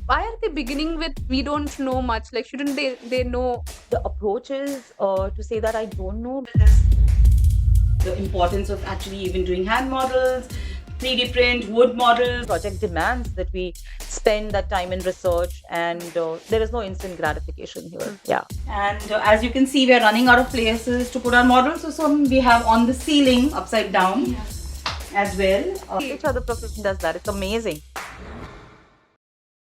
why are they beginning with we don't know much? Like, shouldn't they know? The approach is to say that I don't know. The importance of actually even doing hand models, 3D print, wood models. Project demands that we spend that time in research, and there is no instant gratification here. Yeah. And as you can see, we are running out of places to put our models. So some we have on the ceiling upside down as well. Each other profession does that. It's amazing.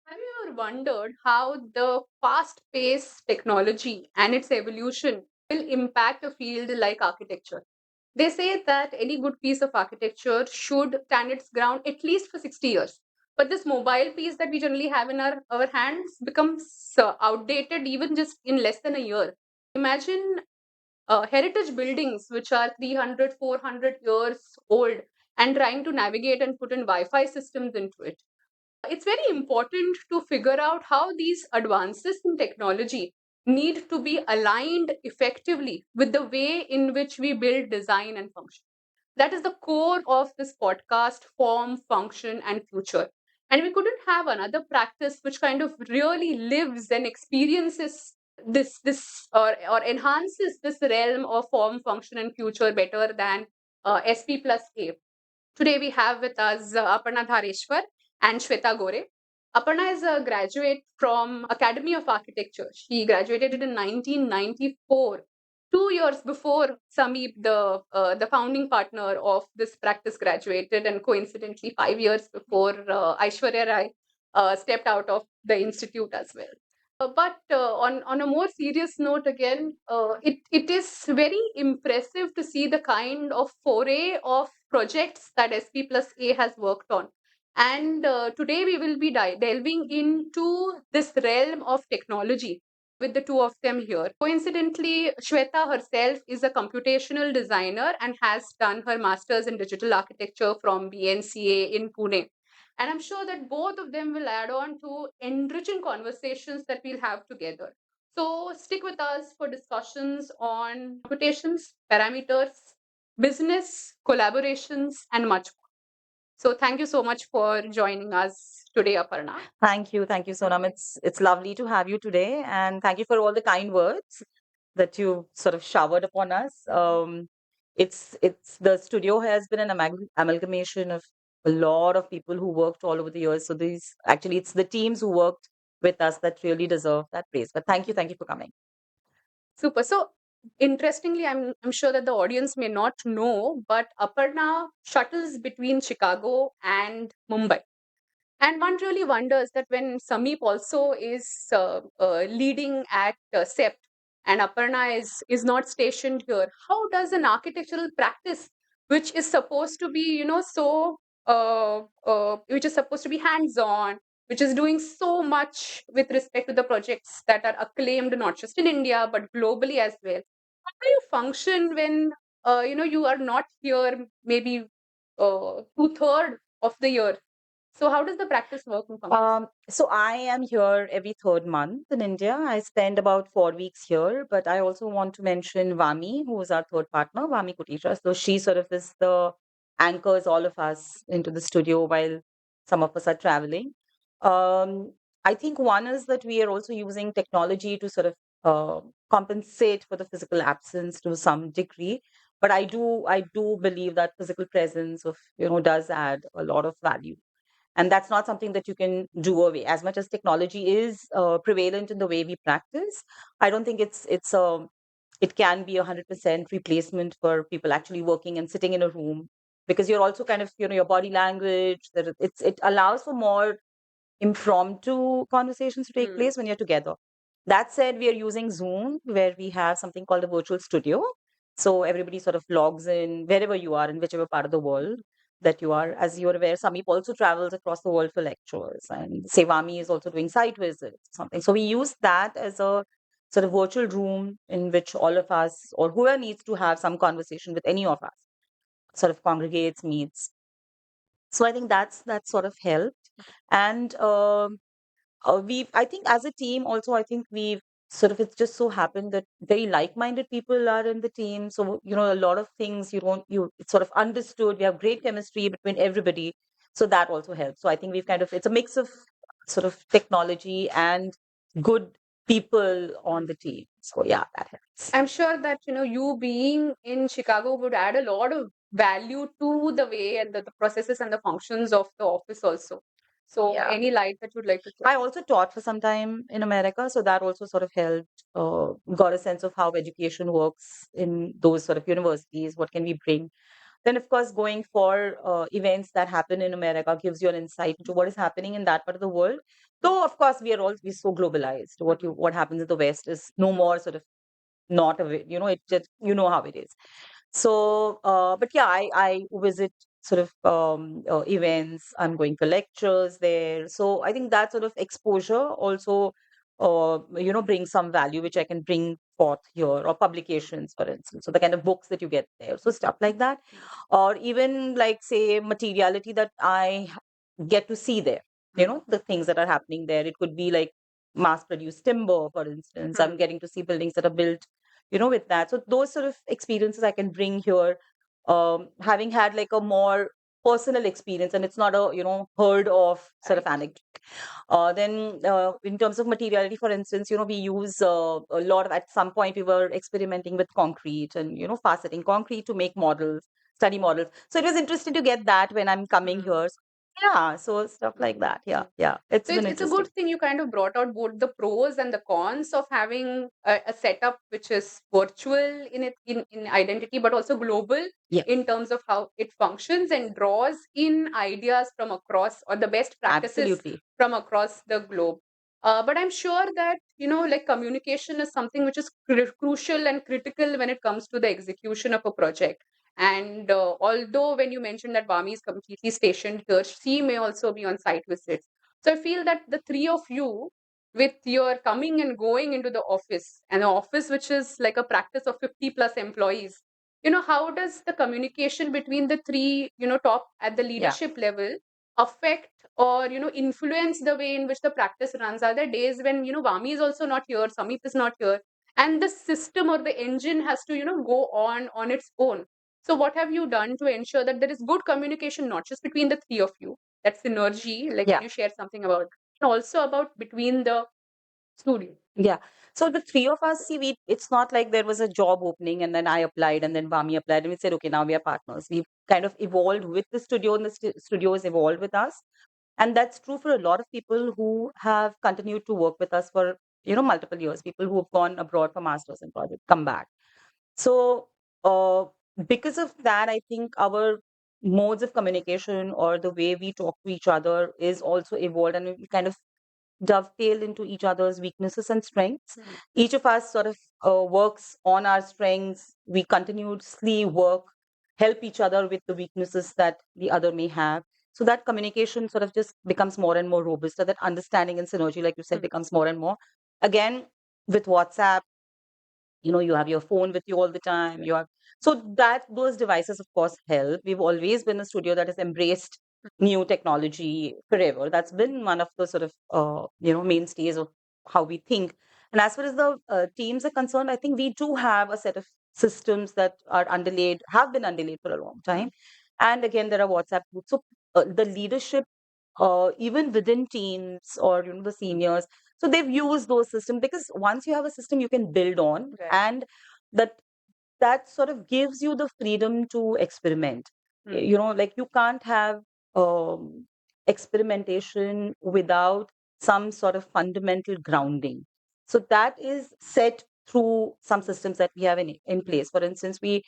Have you ever wondered how the fast-paced technology and its evolution will impact a field like architecture? They say that any good piece of architecture should stand its ground at least for 60 years. But this mobile piece that we generally have in our hands becomes outdated even just in less than a year. Imagine heritage buildings which are 300, 400 years old and trying to navigate and put in Wi-Fi systems into it. It's very important to figure out how these advances in technology need to be aligned effectively with the way in which we build, design, and function. That is the core of this podcast: form, function, and future. And we couldn't have another practice which kind of really lives and experiences or enhances this realm of form, function, and future better than SP plus A. Today we have with us Aparna Dhareshwar and Shweta Gore. Aparna is a graduate from Academy of Architecture. She graduated in 1994, 2 years before Sameep, the founding partner of this practice, graduated, and coincidentally 5 years before Aishwarya Rai stepped out of the institute as well. But on a more serious note, again, it is very impressive to see the kind of foray of projects that SP plus A has worked on. And today we will be delving into this realm of technology with the two of them here. Coincidentally, Shweta herself is a computational designer and has done her master's in digital architecture from BNCA in Pune. And I'm sure that both of them will add on to enriching conversations that we'll have together. So stick with us for discussions on computations, parameters, business, collaborations, and much more. So thank you so much for joining us today, Aparna. Thank you. Thank you, Sonam. It's lovely to have you today. And thank you for all the kind words that you sort of showered upon us. It's the studio has been an amalgamation of a lot of people who worked all over the years. So these actually it's the teams who worked with us that really deserve that praise. But thank you for coming. Super. So interestingly, I'm sure that the audience may not know, but Aparna shuttles between Chicago and Mumbai. And one really wonders that when Sameep also is leading at CEPT and Aparna is not stationed here, how does an architectural practice, which is supposed to be, which is supposed to be hands-on, which is doing so much with respect to the projects that are acclaimed not just in India but globally as well, how do you function when you are not here maybe 2/3 of the year? So how does the practice work in function? So I am here every third month in India. I spend about 4 weeks here, but I also want to mention Vami, who is our third partner, Vami Kutisha. So she sort of is the anchors all of us into the studio while some of us are traveling. Um, I think one is that we are also using technology to sort of compensate for the physical absence to some degree. But I do believe that physical presence of does add a lot of value, and that's not something that you can do away. As much as technology is prevalent in the way we practice, I don't think it can be 100% replacement for people actually working and sitting in a room, because you're also kind of your body language, that it allows for more impromptu conversations to take place when you're together. That said, we are using Zoom, where we have something called a virtual studio. So everybody sort of logs in wherever you are, in whichever part of the world that you are. As you're aware, Sameep also travels across the world for lectures, and Sevami is also doing site visits, something. So we use that as a sort of virtual room in which all of us, or whoever needs to have some conversation with any of us, sort of congregates, meets. So I think that's sort of helped. And I think as a team also, I think we've sort of, it's just so happened that very like-minded people are in the team. So, a lot of things it's sort of understood. We have great chemistry between everybody. So that also helps. So I think we've kind of, it's a mix of sort of technology and good people on the team. So yeah, that helps. I'm sure that you being in Chicago would add a lot of value to the way and the processes and the functions of the office also. So Yeah. any light that you'd like to I share? also taught for some time in America, so that also sort of helped, got a sense of how education works in those sort of universities. What can we bring? Then, of course, going for events that happen in America gives you an insight into what is happening in that part of the world. Though, of course, we're so globalized. What happens in the West is no more sort of not a it just how it is. So, but yeah, I visit sort of events. I'm going for lectures there. So I think that sort of exposure also, brings some value which I can bring forth here, or publications, for instance. So the kind of books that you get there. So stuff like that, or even like say materiality that get to see there. The things that are happening there. It could be like mass-produced timber, for instance. I'm getting to see buildings that are built with that. So those sort of experiences I can bring here, having had like a more personal experience, and it's not a heard of sort of anecdote. Then in terms of materiality, for instance, we use a lot of, at some point we were experimenting with concrete and faceting concrete to make models, study models. So it was interesting to get that when I'm coming here. So, yeah, so stuff like that. Yeah, it's So been it's a interesting. good thing you kind of brought out both the pros and the cons of having a setup which is virtual in identity, but also global Yeah, in terms of how it functions and draws in ideas from across, or the best practices absolutely. from across the globe. But I'm sure that like communication is something which is crucial and critical when it comes to the execution of a project. And although when you mentioned that Vami is completely stationed here, she may also be on site visits. So I feel that the three of you, with your coming and going into the office, and the office which is like a practice of 50 plus employees, how does the communication between the three, top at the Yeah. leadership level affect or influence the way in which the practice runs? Are there days when Vami is also not here, Samit is not here, and the system or the engine has to go on its own? So what have you done to ensure that there is good communication, not just between the three of you, that synergy, like Yeah. can you share something about, and also about between the studio? Yeah. So the three of us, see, it's not like there was a job opening and then I applied and then Vami applied and we said, okay, now we are partners. We've kind of evolved with the studio and the studio has evolved with us. And that's true for a lot of people who have continued to work with us for, multiple years, people who have gone abroad for masters and projects, come back. So, uh, because of that, I think our modes of communication or the way we talk to each other is also evolved, and we kind of dovetail into each other's weaknesses and strengths. Each of us sort of works on our strengths. We continuously work, help each other with the weaknesses that the other may have. So that communication sort of just becomes more and more robust. So that understanding and synergy, like you said, becomes more and more. Again, with WhatsApp, you have your phone with you all the time. You have, so that those devices of course help. We've always been a studio that has embraced new technology forever. That's been one of the sort of mainstays of how we think. And as far as the teams are concerned, I think we do have a set of systems that are underlaid, have been underlaid for a long time. And again, there are WhatsApp groups. So the leadership, even within teams or the seniors, so they've used those systems, because once you have a system you can build on, Right. and that sort of gives you the freedom to experiment. Like you can't have um, experimentation without some sort of fundamental grounding. So that is set through some systems that we have in place. For instance, we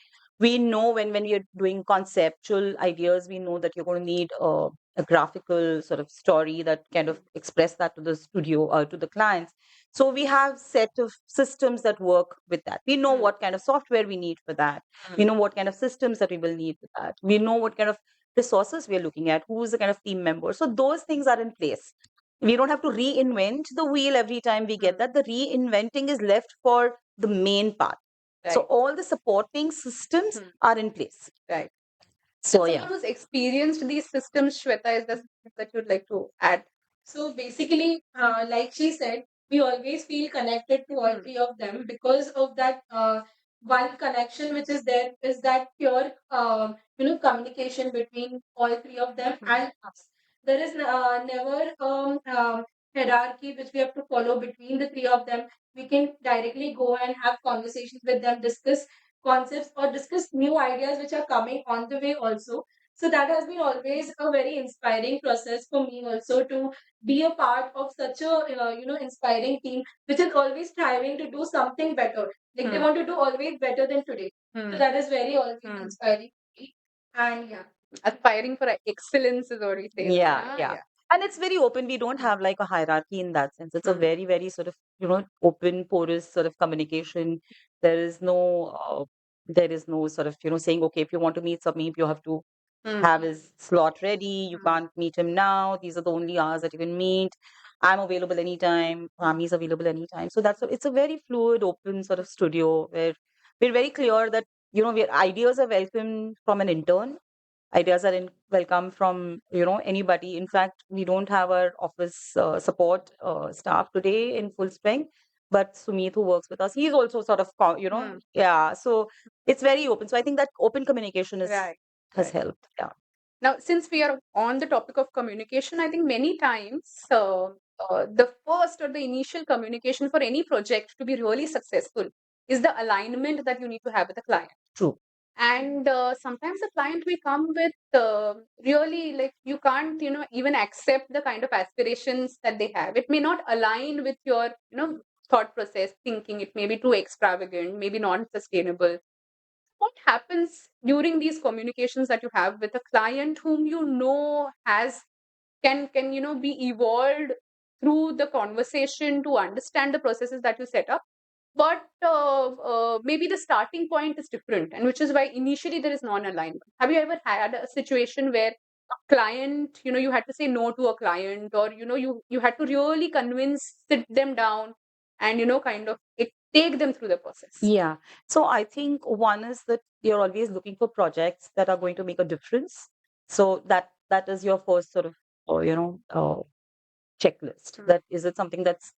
know when we are doing conceptual ideas, we know that you're going to need a graphical sort of story that kind of express that to the studio or to the clients. So we have set of systems that work with that. We know what kind of software we need for that. We know what kind of systems that we will need for that. We know what kind of resources we are looking at, who's the kind of team member. So those things are in place. We don't have to reinvent the wheel every time we get that. The reinventing is left for the main part. So Right. all the supporting systems are in place. Right. So Someone yeah. who's experienced these systems, Shweta, is there something that you'd like to add? So basically, like she said, we always feel connected to all three of them because of that one connection which is there is that pure, communication between all three of them and us. There is never hierarchy which we have to follow between the three of them. We can directly go and have conversations with them, discuss concepts or discuss new ideas which are coming on the way also. So that has been always a very inspiring process for me also to be a part of such a inspiring team which is always striving to do something better. Like they Hmm. want to do always better than today. So Hmm. that is very always Hmm. inspiring for me. And yeah. Aspiring for excellence is what we say. Yeah, Ah, yeah. yeah. And it's very open. We don't have like a hierarchy in that sense. It's a Hmm. very, very sort of, open, porous sort of communication. There is no sort of, saying, okay, if you want to meet Sameep, you have to Hmm. have his slot ready. You Hmm. can't meet him now. These are the only hours that you can meet. I'm available anytime. Rami's available anytime. So it's a very fluid, open sort of studio where we're very clear that, ideas are welcome from an intern. Ideas are welcome from, anybody. In fact, we don't have our office support staff today in full strength, but Sumit, who works with us, he's also sort of, Hmm. yeah. So it's very open. So I think that open communication Right. has Right. helped. Yeah. Now, since we are on the topic of communication, I think many times the first or the initial communication for any project to be really successful is the alignment that you need to have with the client. True. And sometimes the client will come with really like you can't even accept the kind of aspirations that they have. It may not align with your thought process thinking. It may be too extravagant, maybe not sustainable. What happens during these communications that you have with a client whom has can be evolved through the conversation to understand the processes that you set up, but maybe the starting point is different, and which is why initially there is non-alignment. Have you ever had a situation where a client, you had to say no to a client, or you had to really sit them down and kind of take them through the process? Yeah. So I think one is that you're always looking for projects that are going to make a difference. So that is your first sort of, checklist. Hmm. That is it something that's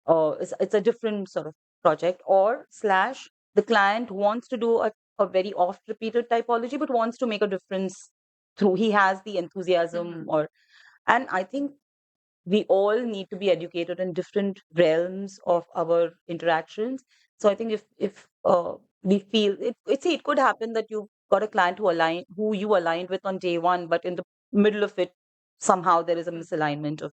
it's a different sort of project, or slash the client wants to do a very oft repeated typology but wants to make a difference through he has the enthusiasm, Mhm. or and I think we all need to be educated in different realms of our interactions. So I think if we feel it could happen that you've got a client who you aligned with on day one, but in the middle of it somehow there is a misalignment of.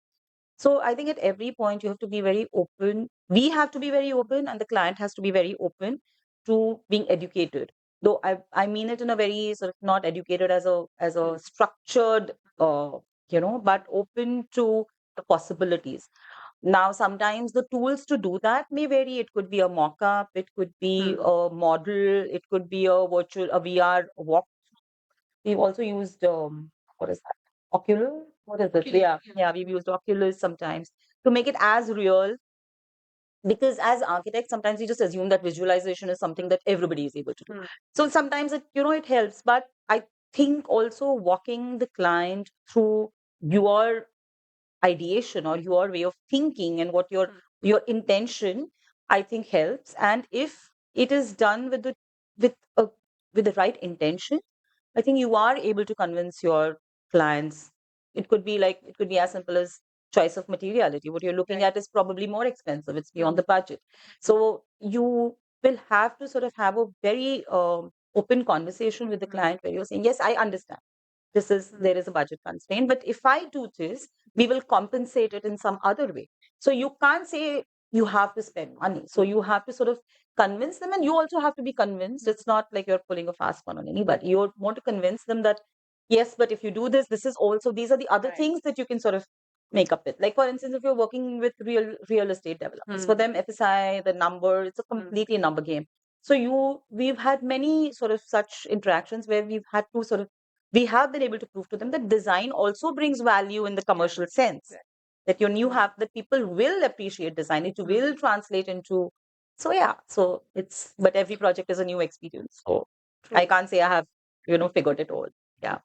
So I think at every point you have to be very open. We have to be very open, and the client has to be very open to being educated. Though I mean it in a very sort of not educated as a structured, but open to the possibilities. Now, sometimes the tools to do that may vary. It could be a mock-up, it could be Hmm. a model, it could be a VR walk. We've also used what is that? Oculus? What is it? Oculus, Yeah, yeah. yeah, we've used Oculus sometimes to make it as real, because as architects, sometimes we just assume that visualization is something that everybody is able to do. Hmm. So sometimes it helps, but I think also walking the client through your ideation or your way of thinking and what your Hmm. your intention, I think helps. And if it is done with a with the right intention, I think you are able to convince your clients. It could be as simple as choice of materiality. What you're looking Right. at is probably more expensive. It's Hmm. beyond the budget. So you will have to sort of have a very open conversation with the Hmm. client where you're saying, yes, I understand there is a budget constraint, but if I do this, we will compensate it in some other way. So you can't say you have to spend money. So you have to sort of convince them, and you also have to be convinced. It's not like you're pulling a fast one on anybody. You want to convince them that yes, but if you do this, these are the other Right. things that you can sort of make up with. Like for instance, if you're working with real estate developers, for Hmm. them FSI, the number, it's a Hmm. completely number game. So we've had many sort of such interactions where we have been able to prove to them that design also brings value in the Yeah. commercial sense. Right. That you Hmm. have that people will appreciate design, it Hmm. will translate into. So yeah, so but every project is a new experience. So I True. can't say I have figured it all. Yeah.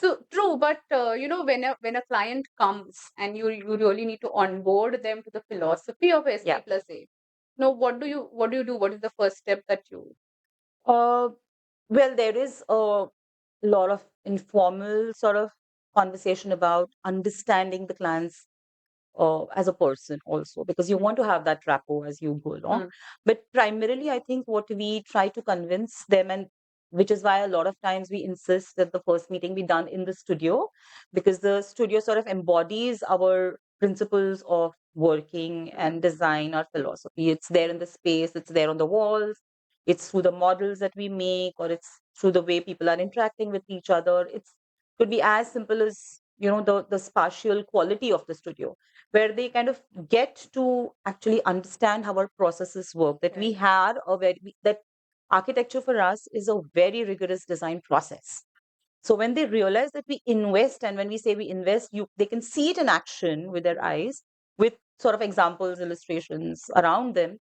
So true, but when a client comes and you really need to onboard them to the philosophy of SP Yeah. plus A. No, what do you do? What is the first step that you? Uh, well, there is a lot of informal sort of conversation about understanding the client's as a person also, because you want to have that rapport as you go along. But primarily, I think what we try to convince them, and which is why a lot of times we insist that the first meeting be done in the studio, because the studio sort of embodies our principles of working and design, our philosophy. It's there in the space, it's there on the walls, it's through the models that we make, or it's through the way people are interacting with each other. It's could be as simple as, you know, the spatial quality of the studio, where they kind of get to actually understand how our processes work, that we had a that architecture for us is a very rigorous design process. So when they realize that we invest, and when we say we invest, they can see it in action with their eyes, with sort of examples, illustrations around them.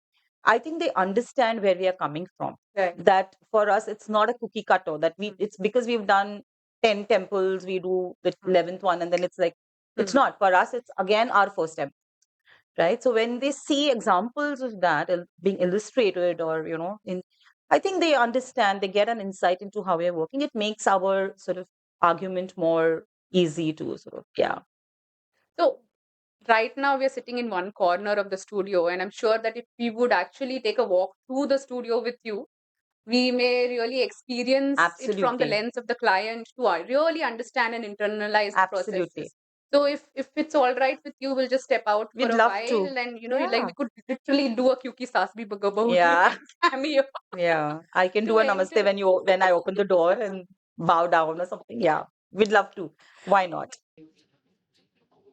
I think they understand where we are coming from. Right. That for us, it's not a cookie cutter. That it's because we've done 10 temples, we do the 11th one, and then it's like, it's not. For us, it's again our first temple, right? So when they see examples of that being illustrated, or, you know, I think they understand, they get an insight into how we're working. It makes our sort of argument more easy to sort of, yeah. So right now we're sitting in one corner of the studio, and I'm sure that if we would actually take a walk through the studio with you, we may really experience it from the Absolutely. lens of the client to really understand and internalize the Absolutely. processes. So if it's all right with you, we'll just step out for We'd a love while, to. and you know, like Yeah. we could literally do a Kyuki Saas Bhi Bahu Yeah. cameo. Yeah. I can To do a enter. namaste when I open the door and bow down or something. Yeah. We'd love to. Why not?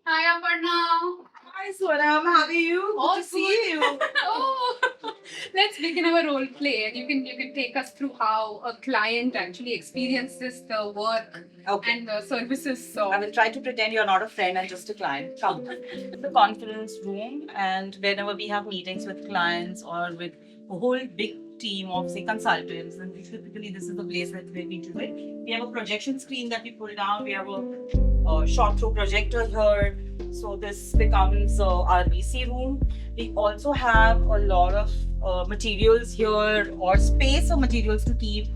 Hi, Aparna. Hi Swaram, how are you? Good to see you. Oh, let's begin our role play, and you can take us through how a client actually experiences the work Okay. and the services. So I will try to pretend you're not a friend and just a client. Come. The conference room, and whenever we have meetings with clients or with a whole big team of, say, consultants, and typically this is the place where we do it. We have a projection screen that we pull down. We have a short throw projector here. So this becomes our VC room. We also have a lot of materials here, or space of materials to keep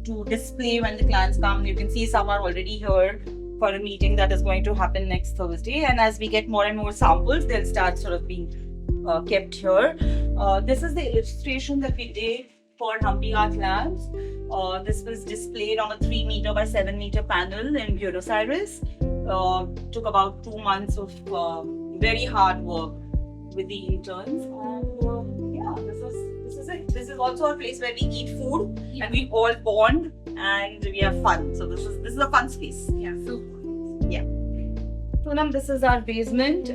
to display when the clients come. You can see some are already here for a meeting that is going to happen next Thursday. And as we get more and more samples, they'll start sort of being kept here. This is the illustration that we did for Humpy Art Labs. This was displayed on a 3 meter by 7 meter panel in Buenos Aires. Took about 2 months of very hard work with the interns. And yeah, this is it. This is also a place where we eat food and we all bond and we have fun. So this is a fun space. yeah, so Poonam, this is our basement.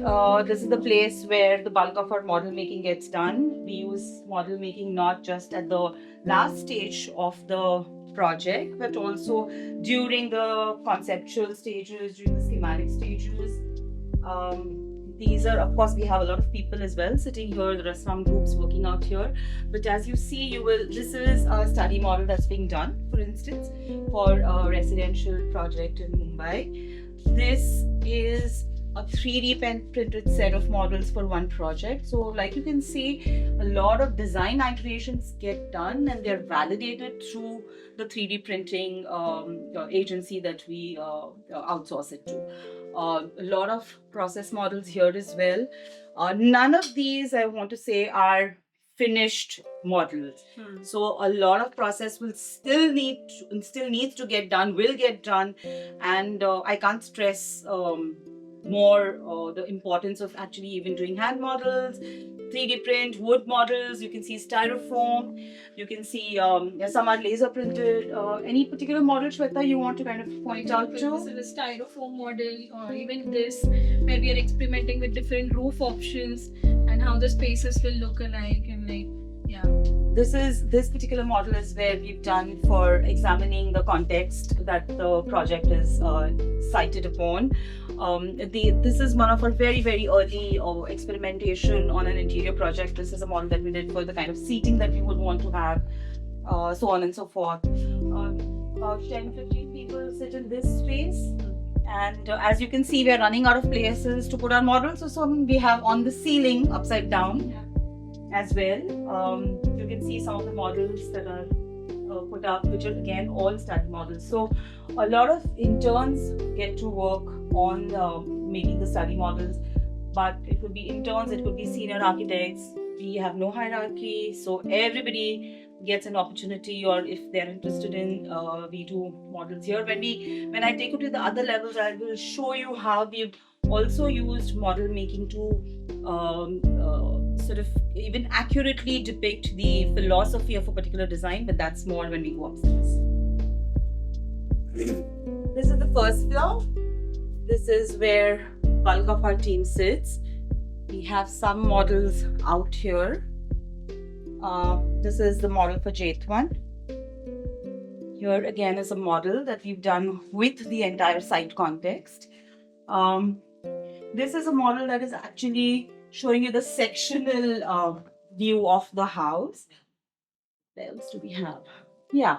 This is the place where the bulk of our model making gets done. We use model making not just at the last stage of the project, but also during the conceptual stages, during the schematic stages. These are, of course, we have a lot of people as well sitting here. There are some groups working out here. But as you see, this is a study model that's being done, for instance, for a residential project in Mumbai. This is a 3D printed set of models for one project. So like you can see, a lot of design iterations get done and they're validated through the 3D printing agency that we outsource it to. A lot of process models here as well. None of these, I want to say, are finished models. So a lot of process will still needs to get done, will get done, and I can't stress more the importance of actually even doing hand models, 3D print, wood models. You can see styrofoam. You can see some are laser printed. Any particular model, Shweta, you want to kind of point out This to? is a styrofoam model, or even this, where we are experimenting with different roof options and how the spaces will look alike, and like, yeah. This particular model is where we've done for examining the context that the project is cited upon. This is one of our very, very early experimentation on an interior project. This is a model that we did for the kind of seating that we would want to have, so on and so forth. About 10-15 people sit in this space. And as you can see, we are running out of places to put our models. So we have on the ceiling, upside down, as well. You can see some of the models that are put up, which are again all study models. So a lot of interns get to work on making the study models. but it could be interns, it could be senior architects. We have no hierarchy, so everybody gets an opportunity, or if they're interested in, we do models here. When I take you to the other levels, I will show you how we've also used model making to sort of even accurately depict the philosophy of a particular design, but that's more when we go upstairs. This is the first floor. This is where bulk of our team sits. We have some models out here. This is the model for J1. Here again is a model that we've done with the entire site context. This is a model that is actually showing you the sectional view of the house. What else do we have? Yeah,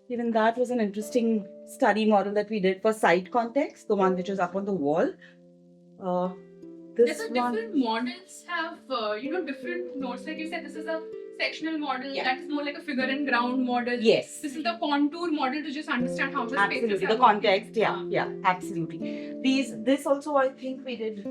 even that was an interesting study model that we did for site context, the one which is up on the wall. This There's a one, different models have different notes. Like you said, this is a sectional model. Yeah. That's more like a figure and ground model. yes. This is the contour model to just understand how the spaces Absolutely, are the context, yeah, absolutely. This also I think we did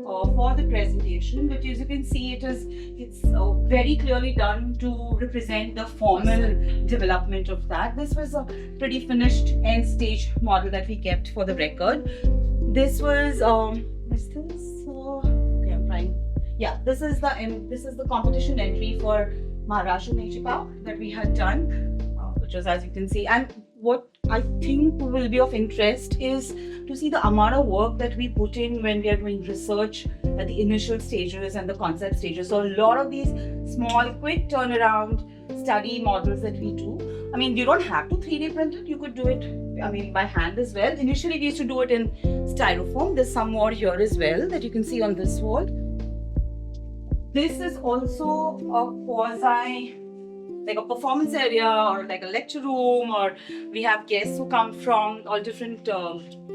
for the presentation, but as you can see, it's very clearly done to represent the formal development of that. This was a pretty finished end stage model that we kept for the record. This was is this? Okay, I'm trying. Yeah, this is the competition entry for Maharashtra Nature Park that we had done, which was, as you can see. And what I think will be of interest is to see the amount of work that we put in when we are doing research at the initial stages and the concept stages. So a lot of these small, quick turnaround study models that we do. I mean, you don't have to 3D print it. You could do it, by hand as well. Initially, we used to do it in styrofoam. There's some more here as well that you can see on this wall. This is also a quasi, like a performance area or like a lecture room, or we have guests who come from all different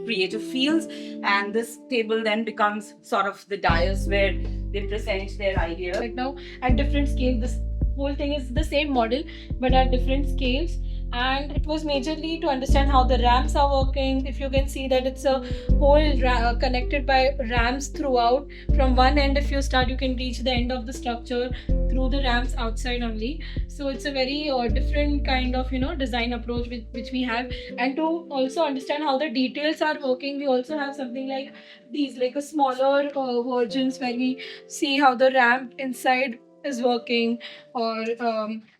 creative fields, and this table then becomes sort of the dais where they present their ideas. Right now at different scales. This whole thing is the same model but at different scales, and it was majorly to understand how the ramps are working. If you can see that it's a whole connected by ramps throughout. From one end, if you start, you can reach the end of the structure through the ramps outside only. So it's a very different kind of design approach which we have. And to also understand how the details are working, we also have something like these, like a smaller versions where we see how the ramp inside is working, or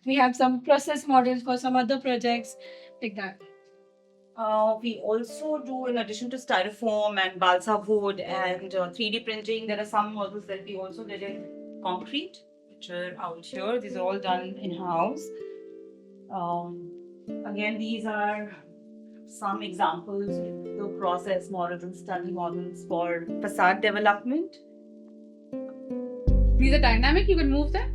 we have some process models for some other projects like that. We also do, in addition to styrofoam and balsa wood and 3D printing, there are some models that we also did in concrete, which are out here. These are all done in-house. Again, these are some examples of the process models and study models for facade development. These are dynamic, you can move them.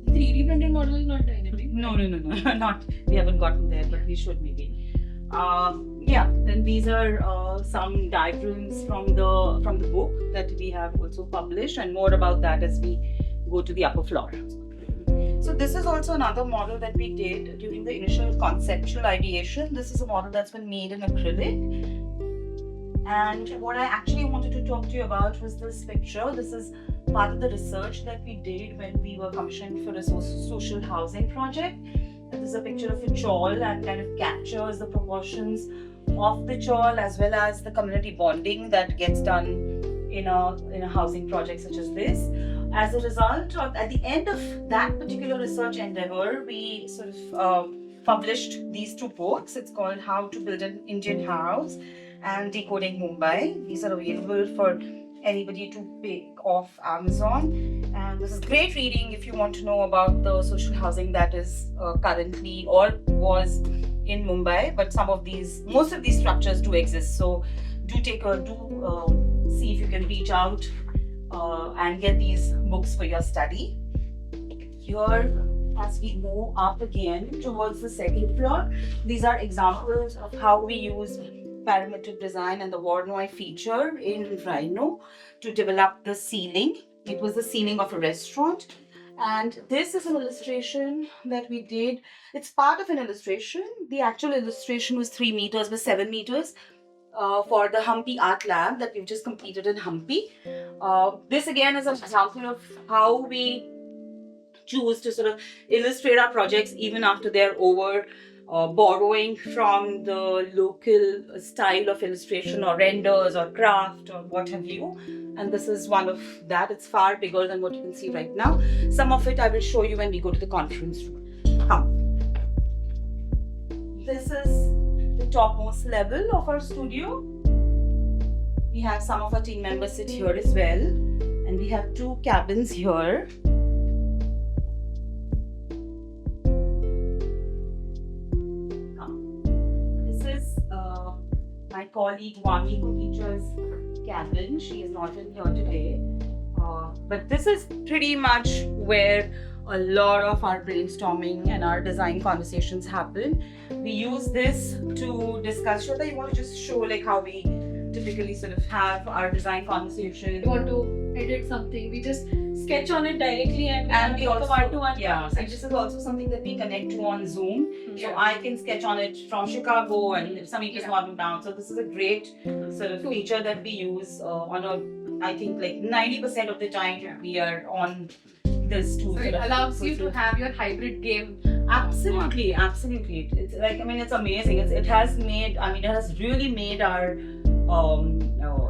3D printed model is not dynamic. No, not. We haven't gotten there, but we should maybe. Then these are some diagrams from the book that we have also published, and more about that as we go to the upper floor. So this is also another model that we did during the initial conceptual ideation. This is a model that's been made in acrylic. And what I actually wanted to talk to you about was this picture. This is part of the research that we did when we were commissioned for a social housing project. This is a picture of a chawl and kind of captures the proportions of the chawl as well as the community bonding that gets done in a housing project such as this. As a result of, at the end of that particular research endeavor, we sort of published these two books. It's called How to Build an Indian House and Decoding Mumbai. These are available for anybody to pick off Amazon, and this is great reading if you want to know about the social housing that is currently or was in Mumbai. But most of these structures do exist, so do see if you can reach out and get these books for your study. Here, as we move up again towards the second floor, these are examples of how we use parametric design and the Voronoi feature in Rhino to develop the ceiling. It was the ceiling of a restaurant, and this is an illustration that we did. It's part of an illustration. The actual illustration was 3 meters by 7 meters. for the Hampi Art Lab that we've just completed in Hampi. This again is an example of how we choose to sort of illustrate our projects even after they're over, borrowing from the local style of illustration or renders or craft or what have you. And this is one of that. It's far bigger than what you can see right now. Some of it I will show you when we go to the conference room. Come. This is the topmost level of our studio. We have some of our team members sit here as well. And we have 2 cabins here. My colleague Vami Koticha's cabin. She is not in here today. But this is pretty much where a lot of our brainstorming and our design conversations happen. We use this to discuss. Shweta, you want to just show like how we typically sort of have our design conversation? We want to edit something, we just sketch on it directly and We have a also, one-to-one yeah, and conversation. this is also something that we connect to on Zoom. So I can sketch on it from Chicago, and if Samit is not in town, so this is a great sort of feature that we use on a, I think like 90% of the time we are on this to So it sort of allows you to fulfill- have your hybrid game. Absolutely, absolutely. It's like, I mean, it's amazing. It has made, I mean, it has really made our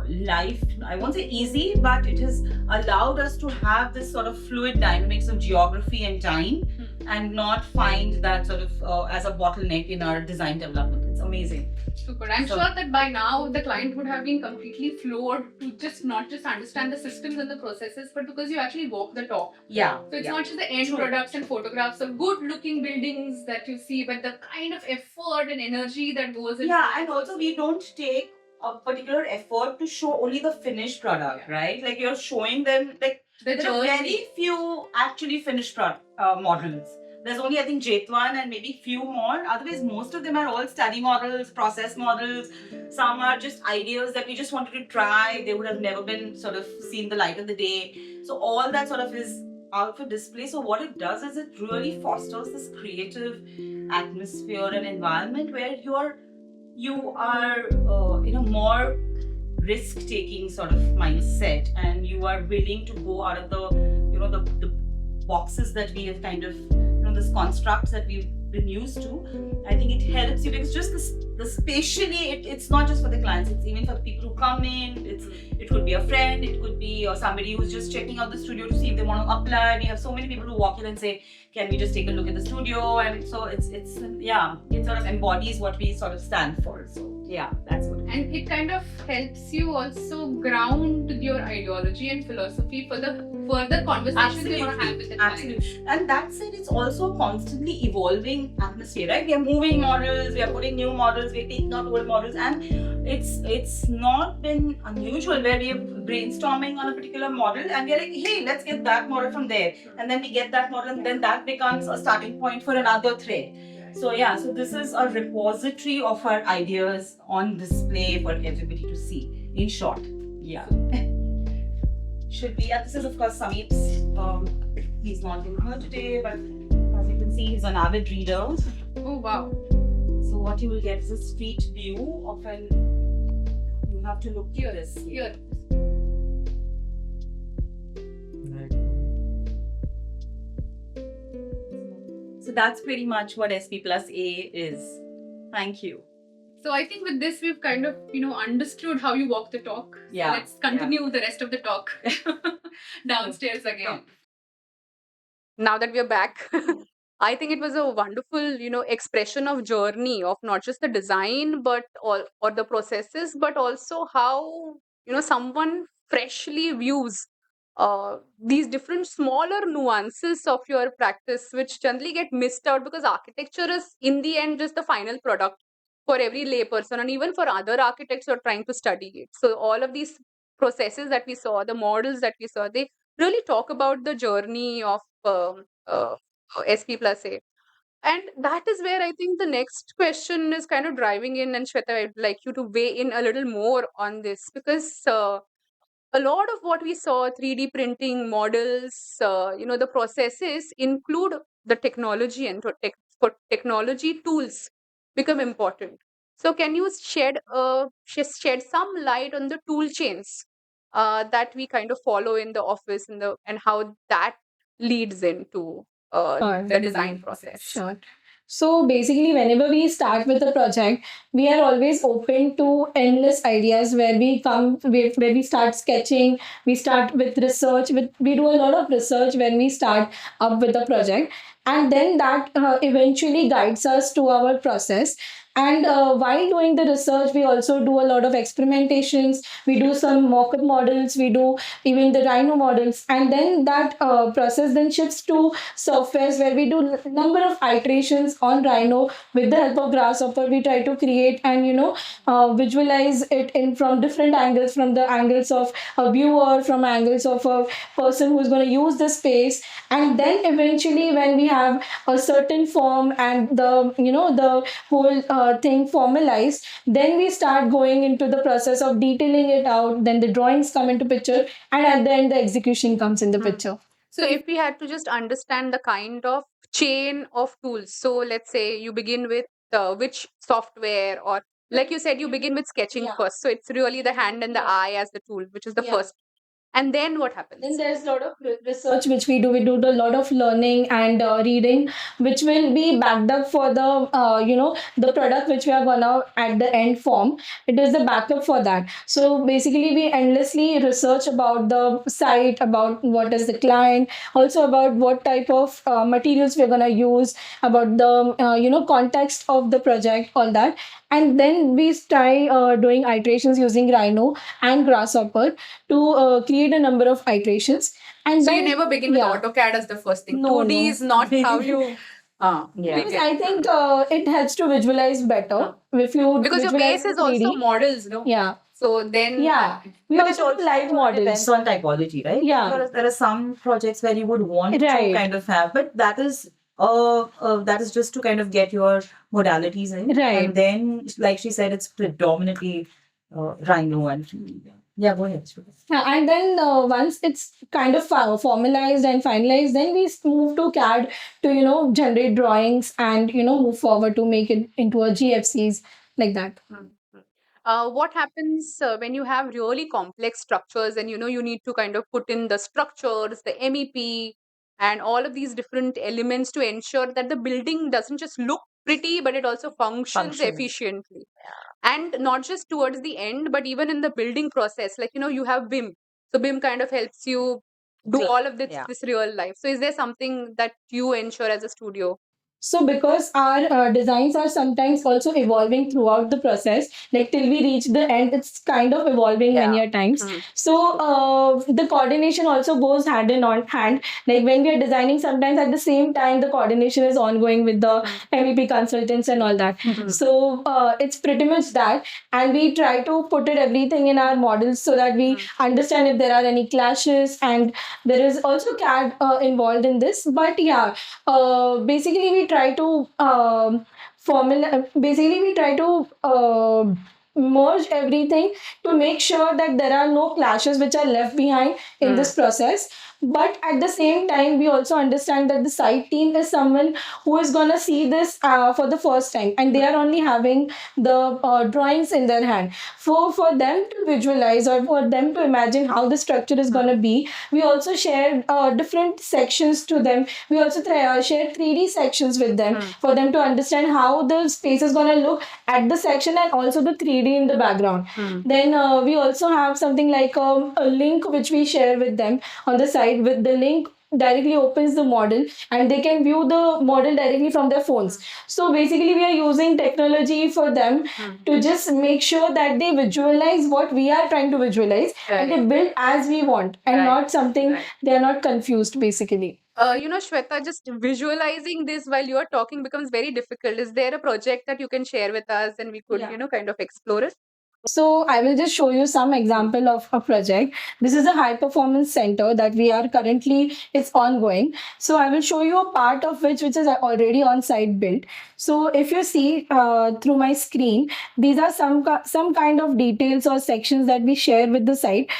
life, I won't say easy, but it has allowed us to have this sort of fluid dynamics of geography and time and not find that sort of as a bottleneck in our design development. It's amazing. Super. I'm So- sure that by now the client would have been completely floored to just not just understand the systems and the processes, but because you actually walk the talk. Yeah. So it's yeah. not just the end True. products and photographs of good looking buildings that you see, but the kind of effort and energy that goes into Yeah, it. and also we don't take a particular effort to show only the finished product, right? Like you're showing them, like the there are journey. very few actually finished models. There's only I think Jetwan and maybe few more. Otherwise, most of them are all study models, process models. Some are just ideas that we just wanted to try. They would have never been sort of seen the light of the day. So all that sort of is out for display. So what it does is it really fosters this creative atmosphere and environment where you are in a more risk-taking sort of mindset, and you are willing to go out of the boxes that we have kind of this constructs that we've been used to. I think it helps you because just the spatially it's not just for the clients, it's even for the people who come in. It could be a friend, it could be or somebody who's just checking out the studio to see if they want to apply. We have so many people who walk in and say, can we just take a look at the studio? And so it's yeah, it sort of embodies what we sort of stand for. So yeah, that's what it is. And it kind of helps you also ground your ideology and philosophy for the further conversations you want to have with the client. Absolutely. And that said, it's also a constantly evolving atmosphere, right? We are moving models, we are putting new models, we are taking out old models, and it's not been unusual where we are brainstorming on a particular model and we are like, hey, let's get that model from there. And then we get that model, and then that becomes a starting point for another thread. So yeah, so this is a repository of our ideas on display for everybody to see. In short, yeah. Should we? And this is of course Samit's. He's not in here today, but as you can see, he's an avid reader. Oh wow. So what you will get is a street view of an. You have to look Here, this. here. So that's pretty much what SP plus A is. Thank you. So I think with this we've kind of understood how you walk the talk. So Yeah, let's continue the rest of the talk downstairs again. Yeah. Now that we are back, I think it was a wonderful, expression of journey of not just the design, but or the processes, but also how, someone freshly views these different smaller nuances of your practice, which generally get missed out because architecture is in the end just the final product for every layperson and even for other architects who are trying to study it. So all of these processes that we saw, the models that we saw, they really talk about the journey of SP plus A. And that is where I think the next question is kind of driving in. And Shweta, I'd like you to weigh in a little more on this because a lot of what we saw, 3D printing models, the processes include the technology and for technology tools become important. So can you shed some light on the tool chains that we kind of follow in the office and how that leads into the design process? Sure. So basically, whenever we start with a project, we are always open to endless ideas where we start sketching, we start with research, we do a lot of research when we start up with the project. And then that eventually guides us to our process. And while doing the research, we also do a lot of experimentations. We do some mock-up models. We do even the Rhino models, and then that process then shifts to softwares where we do number of iterations on Rhino with the help of Grasshopper. We try to create and visualize it in from different angles, from the angles of a viewer, from angles of a person who's going to use the space, and then eventually when we have a certain form and the whole thing formalized, then we start going into the process of detailing it out. Then the drawings come into picture, and at the end the execution comes in the picture. So if we had to just understand the kind of chain of tools, so let's say you begin with which software, or like you said, you begin with sketching Yeah. first. So it's really the hand and the Yeah. eye as the tool, which is the Yeah. first. And then what happens? Then there's a lot of research which we do. We do a lot of learning and reading, which will be backed up for the product which we are gonna at the end form. It is the backup for that. So basically, we endlessly research about the site, about what is the client, also about what type of materials we're gonna use, about the context of the project, all that. And then we try doing iterations using Rhino and Grasshopper to create a number of iterations. And So you then, never begin with yeah. AutoCAD as the first thing. No, 2D no. is not how you. Yeah. Because I think it helps to visualize better if you Because your visualize base is in 3D. also models, no? Yeah, So then. yeah. We But also do live depends models. on typology, right? Yeah. There are some projects where you would want Right. to kind of have, but that is just to kind of get your modalities in. Right. And then, like she said, it's predominantly Rhino and 3D. Yeah, go ahead. Shweta. Yeah, and then once it's kind of formalized and finalized, then we move to CAD to generate drawings and move forward to make it into a GFCs like that. What happens when you have really complex structures and you need to kind of put in the structures, the MEP, and all of these different elements to ensure that the building doesn't just look pretty, but it also functions Functions. efficiently. And not just towards the end, but even in the building process, like you have BIM. So BIM kind of helps you do all of this Yeah. this real life. So is there something that you ensure as a studio? So because our designs are sometimes also evolving throughout the process, like till we reach the end, it's kind of evolving many a times. Mm. So the coordination also goes hand in hand. Like when we are designing, sometimes at the same time the coordination is ongoing with the MEP consultants and all that. So it's pretty much that, and we try to put it everything in our models so that we understand if there are any clashes, and there is also CAD involved in this. But yeah, basically we try to merge everything to make sure that there are no clashes which are left behind in this process. But at the same time, we also understand that the site team is someone who is going to see this for the first time, and they are only having the drawings in their hand. For them to visualize or for them to imagine how the structure is going to be, we also share different sections to them. We also share 3D sections with them for them to understand how the space is going to look at the section, and also the 3D in the background. Then we also have something like a link which we share with them on the site. With the link directly opens the model, and they can view the model directly from their phones. So basically we are using technology for them to just make sure that they visualize what we are trying to visualize, and they build as we want, and not something they are not confused basically. Shweta, just visualizing this while you are talking becomes very difficult. Is there a project that you can share with us and we could, kind of explore it? So I will just show you some example of a project. This is a high performance center that we are currently, it's ongoing. So I will show you a part of which is already on site built. So if you see through my screen, these are some kind of details or sections that we share with the site.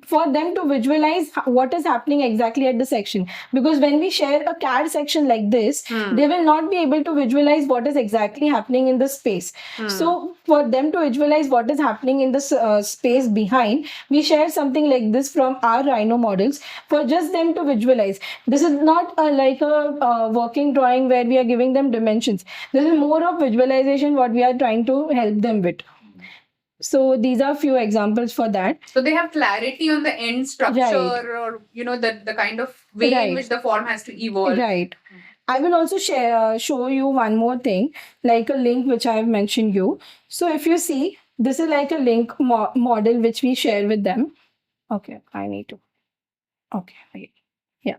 for them to visualize what is happening exactly at the section. Because when we share a CAD section like this, they will not be able to visualize what is exactly happening in the space. So for them to visualize what is happening in the space behind, we share something like this from our Rhino models for just them to visualize. This is not like a working drawing where we are giving them dimensions. This is more of visualization what we are trying to help them with. So these are few examples for that. So they have clarity on the end structure, Right. or the kind of way in Right. which the form has to evolve. Right. I will also show you one more thing, like a link which I have mentioned you. So if you see, this is like a link model which we share with them. Okay, I need to. Okay, yeah.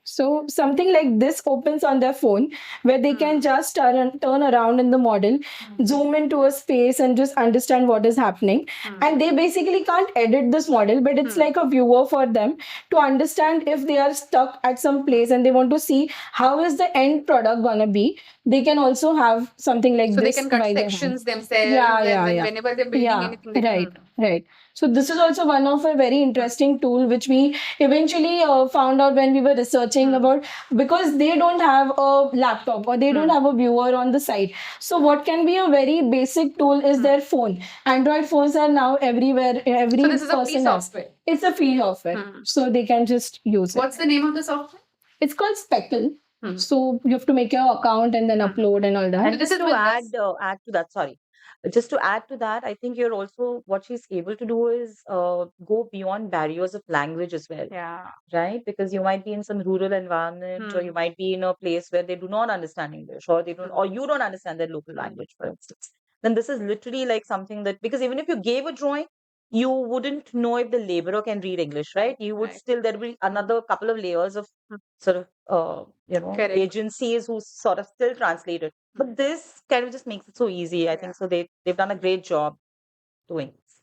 So something like this opens on their phone where they can just turn around in the model, zoom into a space and just understand what is happening. And they basically can't edit this model, but it's like a viewer for them to understand if they are stuck at some place and they want to see how is the end product gonna be. They can also have something like So they this can cut by their hand. sections themselves, Yeah, and yeah, then yeah. whenever they're building Yeah, anything, they right, right. So this is also one of a very interesting tool which we eventually found out when we were researching about, because they don't have a laptop or they don't have a viewer on the site. So what can be a very basic tool is their phone. Android phones are now everywhere. Every So this is a free person has. software. It's a free software, so they can just use it. What's the name of the software? It's called Speckle. So you have to make your account and then upload and all that. And So this just is to with add, this. add to that, sorry, just to add to that, I think you're also what she's able to do is go beyond barriers of language as well, Yeah. right? Because you might be in some rural environment, or you might be in a place where they do not understand English, or they don't, or you don't understand their local language, for instance. Then this is literally like something that, because even if you gave a drawing, you wouldn't know if the laborer can read English, right? You would Right. still, there'd be another couple of layers of sort of Correct. agencies who sort of still translate it. But this kind of just makes it so easy. I think so they've done a great job doing this.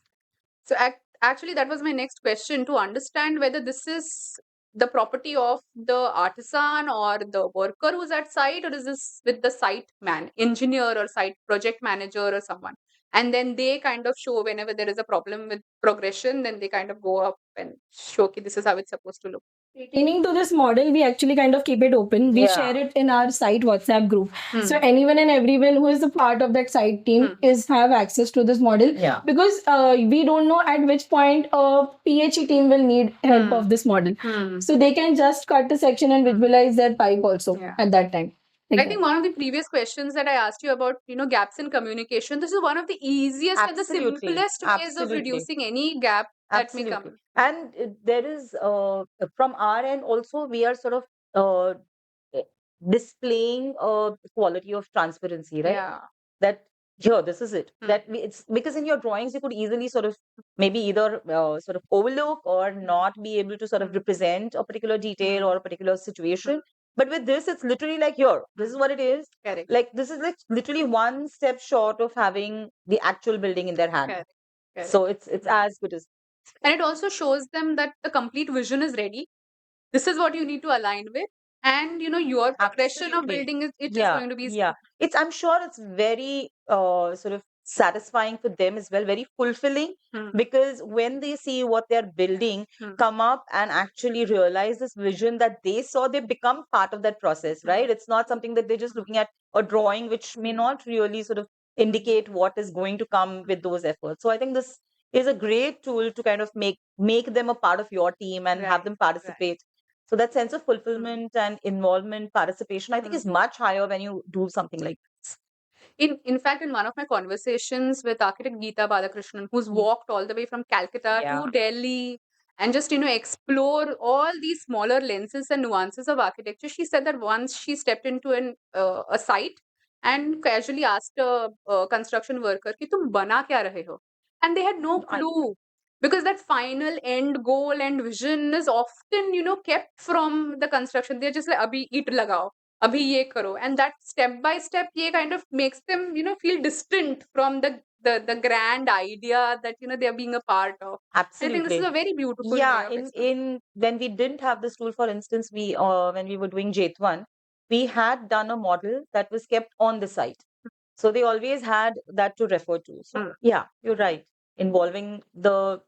So actually, that was my next question, to understand whether this is the property of the artisan or the worker who's at site, or is this with the site engineer or site project manager or someone? And then they kind of show whenever there is a problem with progression, then they kind of go up and show, okay, this is how it's supposed to look. Pertaining to this model, we actually kind of keep it open. We share it in our site WhatsApp group. So anyone and everyone who is a part of that site team is have access to this model. Yeah. Because we don't know at which point a PHE team will need help of this model. So they can just cut the section and visualize that pipe also at that time. I think one of the previous questions that I asked you about, gaps in communication, this is one of the easiest and the Absolutely. simplest ways of Absolutely. reducing any gap that may come. And there is from our end also, we are sort of uh, displaying a quality of transparency, right? Yeah. That here, this is it. That it's because in your drawings you could easily sort of maybe either sort of overlook or not be able to sort of represent a particular detail or a particular situation. But with this, it's literally like, here, this is what it is. Correct. Like, this is like literally one step short of having the actual building in their hand. Correct. So it's as good as. And it also shows them that the complete vision is ready. This is what you need to align with. And your progression of Absolutely. building is Yeah, going to be yeah. I'm sure it's very sort of satisfying for them as well, very fulfilling, because when they see what they're building come up and actually realize this vision that they saw, they become part of that process, right? It's not something that they're just looking at a drawing which may not really sort of indicate what is going to come with those efforts. So I think this is a great tool to kind of make them a part of your team and have them participate. So that sense of fulfillment and involvement, participation, I think is much higher when you do something like this. In fact, in one of my conversations with architect Geeta Balakrishnan, who's walked all the way from Calcutta to Delhi and just explore all these smaller lenses and nuances of architecture, she said that once she stepped into a site and casually asked a construction worker, "Ki tum bana kya rahe ho?" And they had no clue, because that final end goal and vision is often kept from the construction. They're just like, "Abhi eat lagao, abhi ye karo," and that step by step ye kind of makes them feel distant from the grand idea that they are being a part of. Absolutely. I think this is a very beautiful way Yeah, of in when we didn't have this tool, for instance, we when we were doing J1, we had done a model that was kept on the site. So they always had that to refer to. So yeah, you're right. Involving the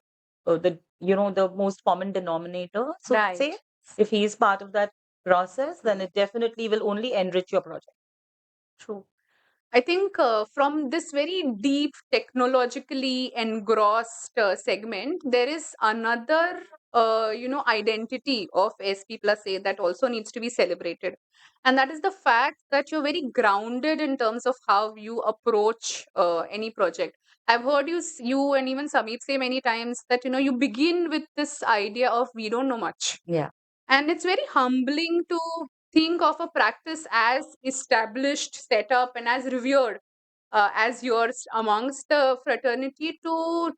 the most common denominator, so to Right. say. If he is part of that process, then it definitely will only enrich your project. True. I think from this very deep technologically engrossed segment, there is another, identity of SP plus A that also needs to be celebrated. And that is the fact that you're very grounded in terms of how you approach any project. I've heard you and even Sameep say many times that, you begin with this idea of we don't know much. Yeah. And it's very humbling to think of a practice as established, set up, and as revered as yours amongst the fraternity to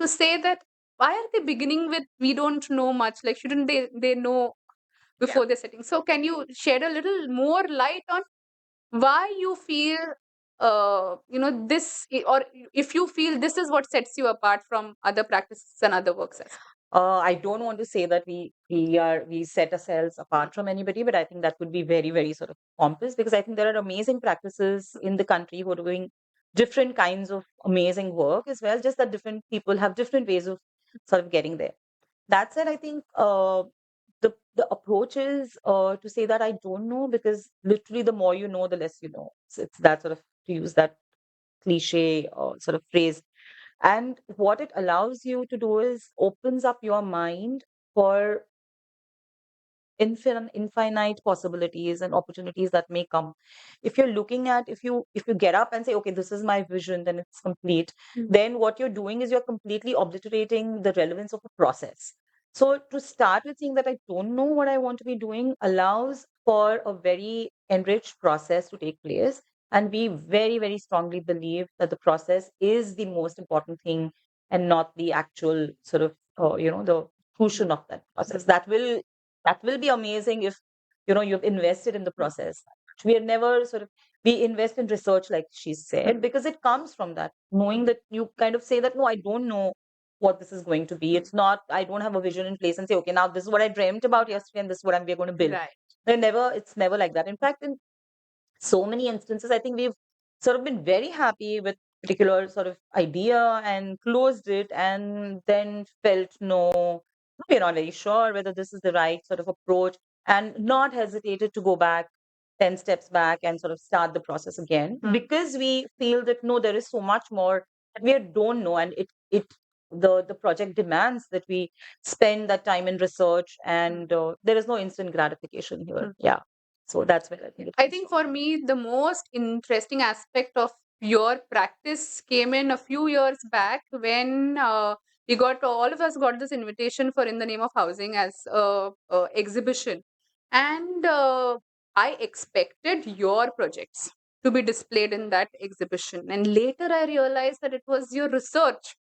say that why are they beginning with we don't know much? Like, shouldn't they know before they're setting? So, can you shed a little more light on why you feel or if you feel this is what sets you apart from other practices and other works as I don't want to say that we set ourselves apart from anybody, but I think that would be very, very sort of pompous, because I think there are amazing practices in the country who are doing different kinds of amazing work as well. Just that different people have different ways of sort of getting there. That said, I think the approach is to say that I don't know, because literally the more you know, the less you know. So it's that sort of, to use that cliche sort of phrase. And what it allows you to do is opens up your mind for infinite possibilities and opportunities that may come. If you're looking at, if you get up and say, okay, this is my vision, then it's complete, then what you're doing is you're completely obliterating the relevance of the process. So to start with saying that I don't know what I want to be doing allows for a very enriched process to take place. And we very, very strongly believe that the process is the most important thing, and not the actual sort of, the fruition of that process. That will be amazing if you've invested in the process. We are never sort of, we invest in research, like she said, because it comes from that, knowing that you kind of say that, no, I don't know what this is going to be. It's not, I don't have a vision in place and say, okay, now this is what I dreamt about yesterday and this is what we're going to build. right. It's never like that. In fact, in so many instances, I think we've sort of been very happy with particular sort of idea and closed it, and then felt, no, we're not very sure whether this is the right sort of approach, and not hesitated to go back 10 steps back and sort of start the process again, because we feel that, no, there is so much more that we don't know, and the project demands that we spend that time in research, and there is no instant gratification here. Yeah. So that's where I think it I comes think from. for me, the most interesting aspect of your practice came in a few years back when all of us got this invitation for In the Name of Housing as a exhibition. And I expected your projects to be displayed in that exhibition. And later I realized that it was your research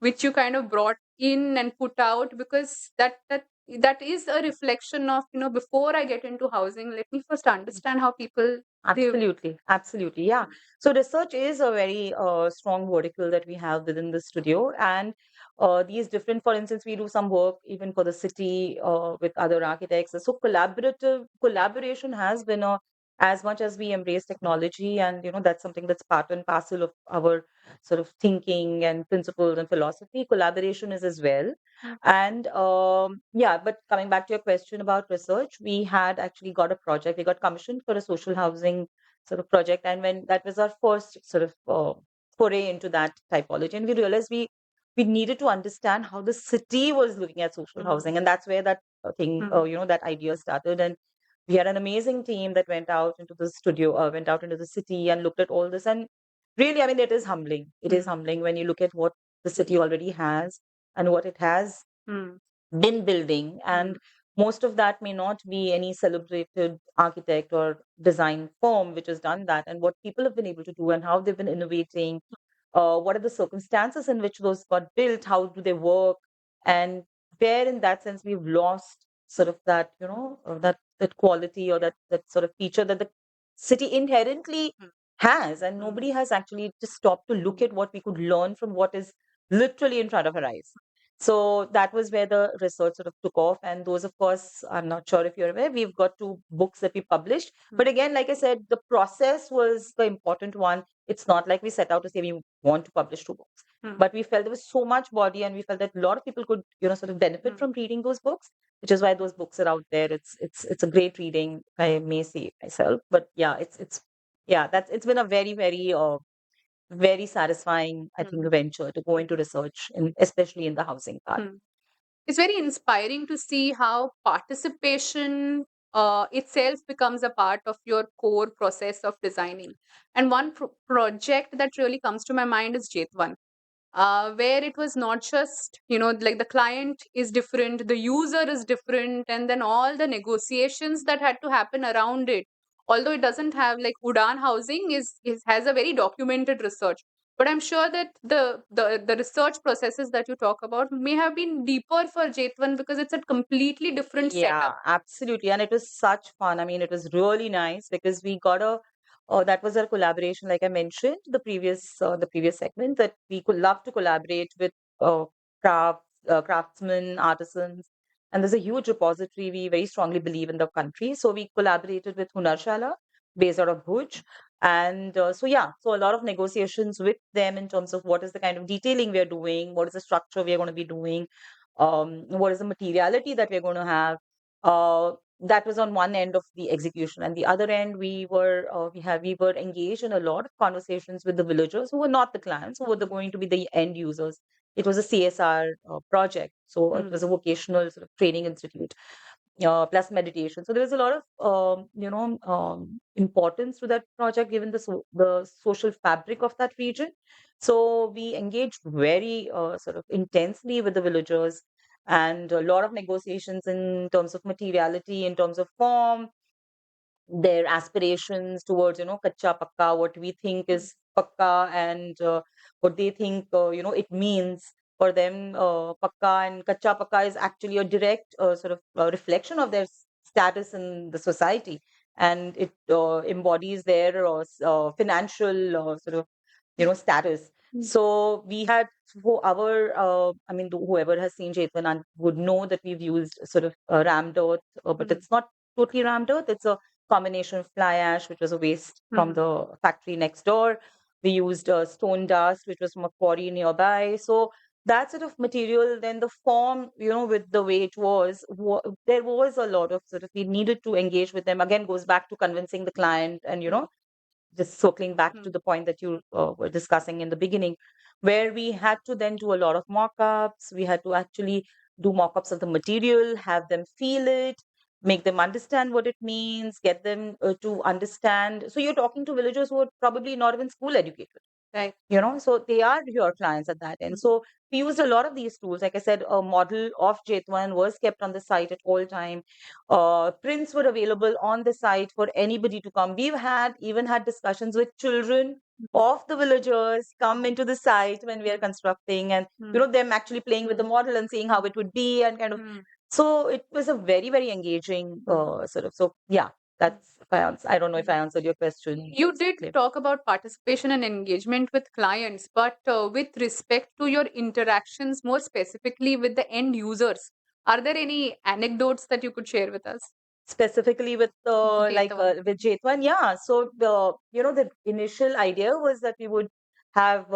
which you kind of brought in and put out, because that is a reflection of, before I get into housing, let me first understand how people live. Absolutely, absolutely. Yeah. So research is a very strong vertical that we have within the studio. And these different, for instance, we do some work even for the city with other architects. So collaboration has been as much as we embrace technology, and that's something that's part and parcel of our sort of thinking and principles and philosophy. Collaboration is as well. And yeah, but coming back to your question about research, we had actually got a project. We got commissioned for a social housing sort of project. And when that was our first sort of foray into that typology, and we realized we needed to understand how the city was looking at social housing. And that's where that thing, that idea started. And we had an amazing team that went out into the studio, went out into the city and looked at all this. And really, I mean, it is humbling. It is humbling when you look at what the city already has and what it has been building. And most of that may not be any celebrated architect or design firm which has done that, and what people have been able to do and how they've been innovating, what are the circumstances in which those got built, how do they work, and where in that sense we've lost sort of that, that quality, or that sort of feature that the city inherently has, and nobody has actually just stopped to look at what we could learn from what is literally in front of our eyes. So that was where the research sort of took off. And those, of course, I'm not sure if you're aware, we've got 2 books that we published. But again, like I said, the process was the important one. It's not like we set out to say we want to publish 2 books. but we felt there was so much body, and we felt that a lot of people could, sort of benefit from reading those books, which is why those books are out there. It's a great reading, I may say myself. But yeah, it's been a very, very very satisfying, I think, venture to go into research, and especially in the housing part. It's very inspiring to see how participation itself becomes a part of your core process of designing. And one project that really comes to my mind is Jetwan, where it was not just, like the client is different, the user is different, and then all the negotiations that had to happen around it. Although it doesn't have like Udan Housing is has a very documented research, but I'm sure that the research processes that you talk about may have been deeper for Jetwan because it's a completely different Yeah, setup. absolutely. And it was such fun. I mean, it was really nice because we got that was our collaboration, like I mentioned the previous segment, that we could love to collaborate with uh, craftsmen, artisans, and there's a huge repository. We very strongly believe in the country, so we collaborated with Hunarshala, based out of Bhuj, and so a lot of negotiations with them in terms of what is the kind of detailing we are doing, what is the structure we are going to be doing, what is the materiality that we're going to have. That was on one end of the execution, and the other end we were engaged in a lot of conversations with the villagers who were not the clients, who were going to be the end users. It was a CSR project, so it was a vocational sort of training institute, plus meditation. So there was a lot of importance to that project given the social fabric of that region. So we engaged very sort of intensely with the villagers, and a lot of negotiations in terms of materiality, in terms of form, their aspirations towards, kacha pakka, what we think is pakka, and what they think, it means for them. Pakka and kacha pakka is actually a direct sort of reflection of their status in the society, and it embodies their financial sort of, status. So we had for our, I mean, whoever has seen Jetvan would know that we've used sort of rammed earth, but it's not totally rammed earth. It's a combination of fly ash, which was a waste from the factory next door. We used stone dust, which was from a quarry nearby. So that sort of material, then the form, with the way it was, there was a lot of sort of, we needed to engage with them. Again, goes back to convincing the client, and, just circling back to the point that you were discussing in the beginning, where we had to then do a lot of mock-ups. We had to actually do mock-ups of the material, have them feel it, make them understand what it means, get them to understand. So you're talking to villagers who are probably not even school educated. Right. So they are your clients at that end. So we used a lot of these tools. Like I said, a model of Jetwan was kept on the site at all time. Prints were available on the site for anybody to come. We've even had discussions with children of the villagers come into the site when we are constructing, and them actually playing with the model and seeing how it would be, and kind of. So it was a very, very engaging sort of. So yeah, that's if I don't know if I answered your question. You did talk about participation and engagement with clients, but with respect to your interactions, more specifically with the end users, are there any anecdotes that you could share with us? Specifically with Jetwan. with Jetwan, yeah. So the initial idea was that we would have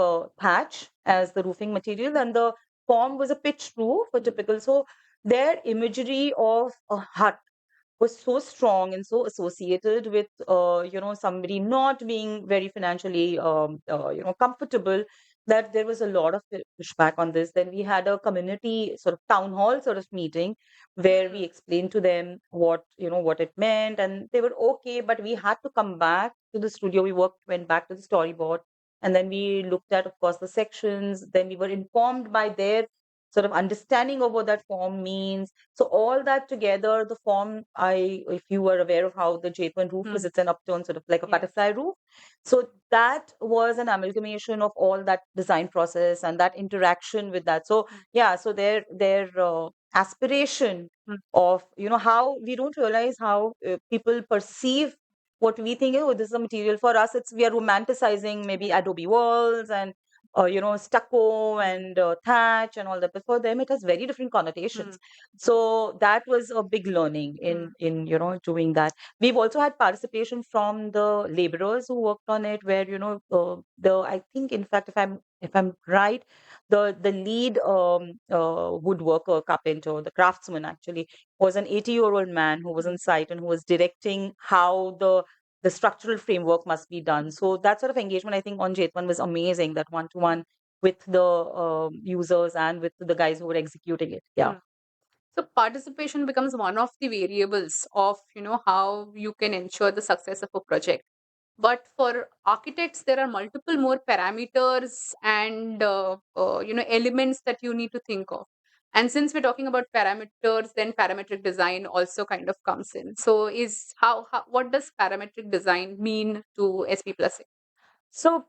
thatch as the roofing material, and the form was a pitched roof, a typical. So their imagery of a hut was so strong and so associated with somebody not being very financially comfortable, that there was a lot of pushback on this. Then we had a community sort of town hall sort of meeting where we explained to them what it meant, and they were okay. But we had to come back to the studio. Went back to the storyboard, and then we looked at, of course, the sections. Then we were informed by their sort of understanding of what that form means. So all that together, the form, if you were aware of how the Jetwan roof was, it's an upturned sort of like a butterfly roof. So that was an amalgamation of all that design process and that interaction with that. So yeah, so their aspiration of how we don't realize how people perceive what we think. Oh, this is a material for us. We are romanticizing maybe adobe walls and stucco and thatch and all that. But for them, it has very different connotations. So that was a big learning in doing that. We've also had participation from the laborers who worked on it, where the I think, in fact, if I'm right, the lead woodworker, carpenter, the craftsman actually was an 80-year-old man who was on site and who was directing how the structural framework must be done. So that sort of engagement, I think, on Jetman was amazing. That one-to-one with the users and with the guys who were executing it. Yeah. So participation becomes one of the variables of how you can ensure the success of a project. But for architects, there are multiple more parameters and elements that you need to think of. And since we're talking about parameters, then parametric design also kind of comes in. So what does parametric design mean to SP Plus A? So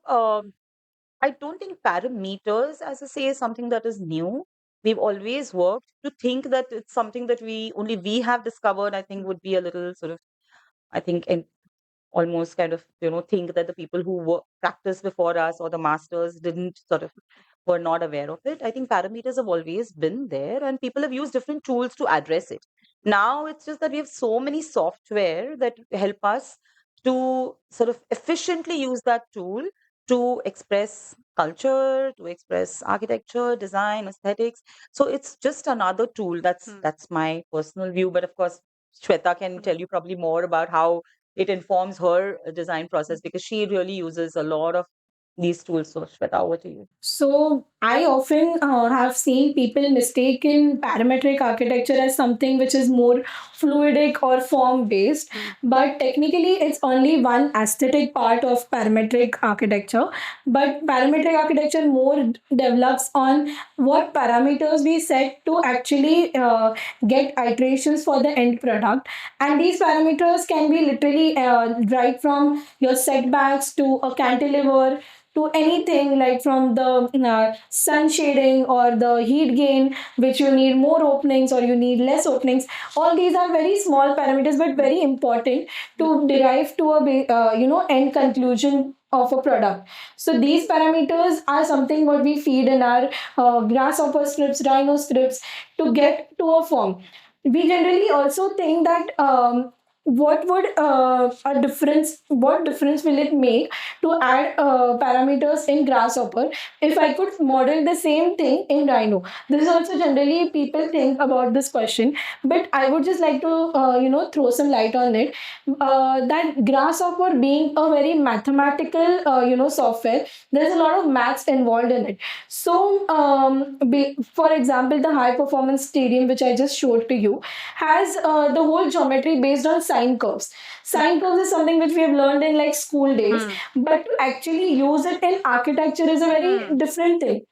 I don't think parameters, as I say, is something that is new. We've always worked to think that it's something that only we have discovered. I think would be a little sort of, I think, almost kind of think that the people who practiced before us or the masters didn't sort of were not aware of it. I think parameters have always been there, and people have used different tools to address it. Now it's just that we have so many software that help us to sort of efficiently use that tool to express culture, to express architecture, design, aesthetics. So it's just another tool. That's my personal view. But of course, Shweta can tell you probably more about how it informs her design process, because she really uses a lot of these tools. So Shweta, over to you. So I often have seen people mistaken parametric architecture as something which is more fluidic or form based, but technically it's only one aesthetic part of parametric architecture. But parametric architecture more develops on what parameters we set to actually get iterations for the end product, and these parameters can be literally right from your setbacks to a cantilever to anything, like from the sun shading or the heat gain, which you need more openings or you need less openings. All these are very small parameters but very important to derive to a end conclusion of a product. So these parameters are something what we feed in our grasshopper scripts, rhino scripts, to get to a form. We generally also think that what difference will it make to add parameters in grasshopper if I could model the same thing in rhino. This is also generally people think about this question, but I would just like to throw some light on it. That grasshopper being a very mathematical software, there's a lot of maths involved in it. So for example, the high performance stadium which I just showed to you has the whole geometry based on sine curves. Sine curves is something which we have learned in like school days, but to actually use it in architecture is a very different thing.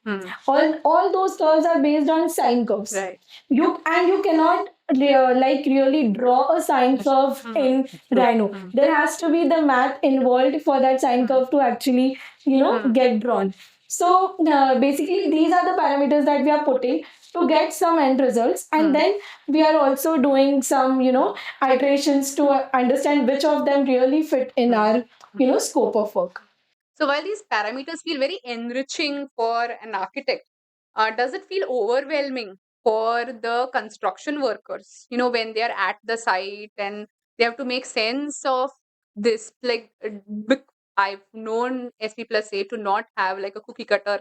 All those curves are based on sine curves. Right. You cannot really draw a sine curve in rhino. There has to be the math involved for that sine curve to actually get drawn. So basically these are the parameters that we are putting to get some end results, and then we are also doing some iterations to understand which of them really fit in our scope of work. So while these parameters feel very enriching for an architect, does it feel overwhelming for the construction workers? When they are at the site and they have to make sense of this. I've known SP Plus A to not have like a cookie cutter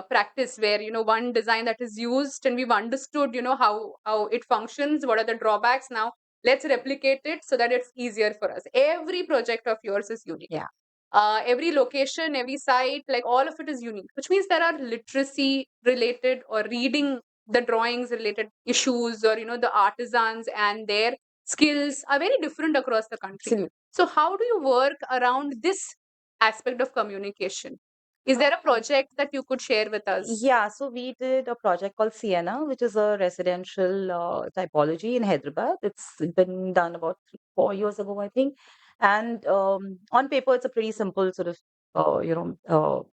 practice where one design that is used and we've understood how it functions, what are the drawbacks. Now let's replicate it so that it's easier for us. Every project of yours is unique. Yeah. Every location, every site, like all of it is unique, which means there are literacy related or reading the drawings related issues, or the artisans and their skills are very different across the country. Absolutely. So how do you work around this aspect of communication? Is there a project that you could share with us? Yeah, so we did a project called Sienna, which is a residential typology in Hyderabad. It's been done about 4 years ago, I think. And on paper, it's a pretty simple sort of,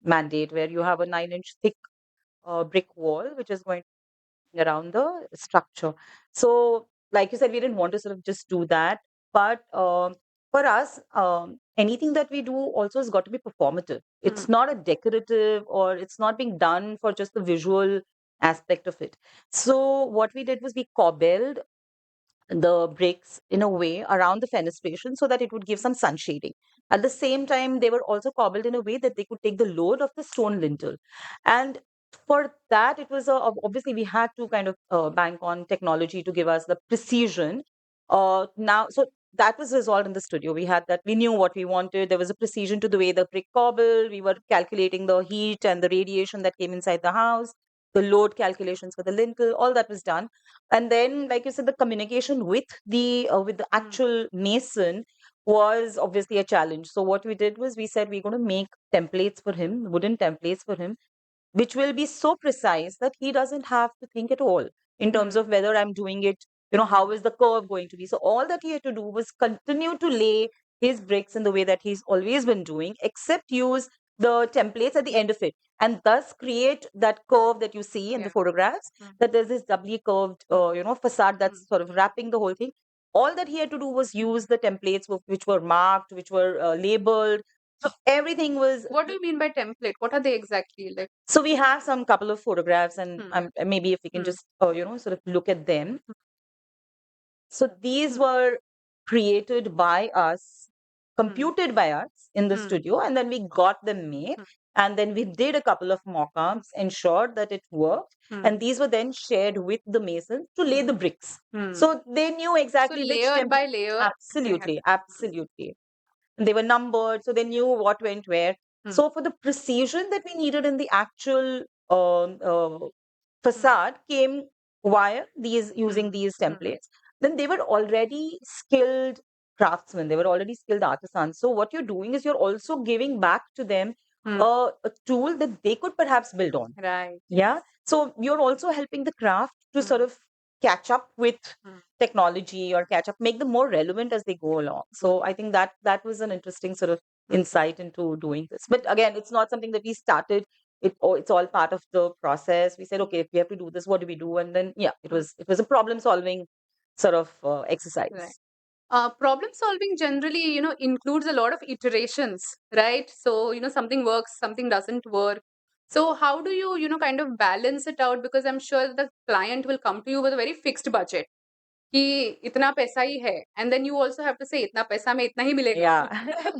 mandate where you have a 9-inch thick brick wall, which is going around the structure. So, like you said, we didn't want to sort of just do that. But for us, anything that we do also has got to be performative. It's not a decorative, or it's not being done for just the visual aspect of it. So what we did was we cobbled the bricks in a way around the fenestration so that it would give some sun shading. At the same time, they were also cobbled in a way that they could take the load of the stone lintel. And for that, it was obviously we had to kind of bank on technology to give us the precision. Now, so that was resolved in the studio. We had that, we knew what we wanted. There was a precision to the way the brick cobbled. We were calculating the heat and the radiation that came inside the house, the load calculations for the lintel, all that was done. And then, like you said, the communication with the actual mason was obviously a challenge. So what we did was we said we're going to make templates for him, wooden templates for him, which will be so precise that he doesn't have to think at all in terms of whether I'm doing it, how is the curve going to be. So all that he had to do was continue to lay his bricks in the way that he's always been doing, except use the templates at the end of it, and thus create that curve that you see in the Yeah. photographs, that there's this doubly curved, facade that's sort of wrapping the whole thing. All that he had to do was use the templates which were marked, which were labeled. So everything was. What do you mean by template? What are they exactly like? So we have some couple of photographs, and maybe if we can Hmm. just sort of look at them. So these Hmm. were created by us, computed by us in the studio, and then we got them made. And then we did a couple of mock-ups, ensured that it worked, and these were then shared with the masons to lay the bricks. So they knew So exactly which layer by layer, they had Absolutely, absolutely. And they were numbered, so they knew what went where. So for the precision that we needed in the actual facade came via using these templates. Then they were already skilled craftsmen, they were already skilled artisans. So what you're doing is you're also giving back to them a tool that they could perhaps build on. right. Yeah. So you're also helping the craft to sort of catch up with technology, or catch up, make them more relevant as they go along. So I think that was an interesting sort of insight into doing this. But again, it's not something that we started. It's all part of the process. We said, okay, if we have to do this, what do we do? And then it was a problem solving sort of exercise. Right. Problem solving generally, includes a lot of iterations, right? So, something works, something doesn't work. So, how do you, kind of balance it out? Because I'm sure the client will come to you with a very fixed budget. कि इतना पैसा ही है, and then you also have to say इतना पैसा में इतना ही मिलेगा. Yeah.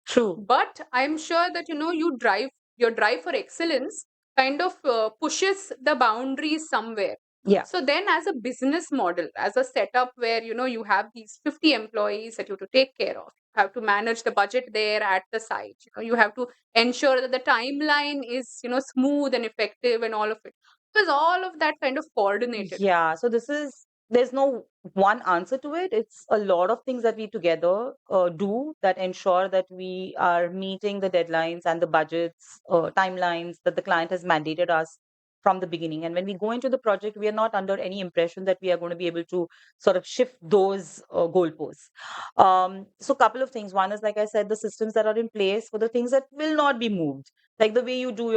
True. But I'm sure that your drive for excellence kind of pushes the boundaries somewhere. Yeah. So then, as a business model, as a setup where you have these 50 employees that you have to take care of, you have to manage the budget there at the site. You have to ensure that the timeline is smooth and effective and all of it. Because all of that kind of coordinated. Yeah, so there's no one answer to it. It's a lot of things that we together do that ensure that we are meeting the deadlines and the budgets, timelines that the client has mandated us from the beginning. And when we go into the project, we are not under any impression that we are going to be able to sort of shift those goalposts. So a couple of things. One is, like I said, the systems that are in place for the things that will not be moved, like the way you do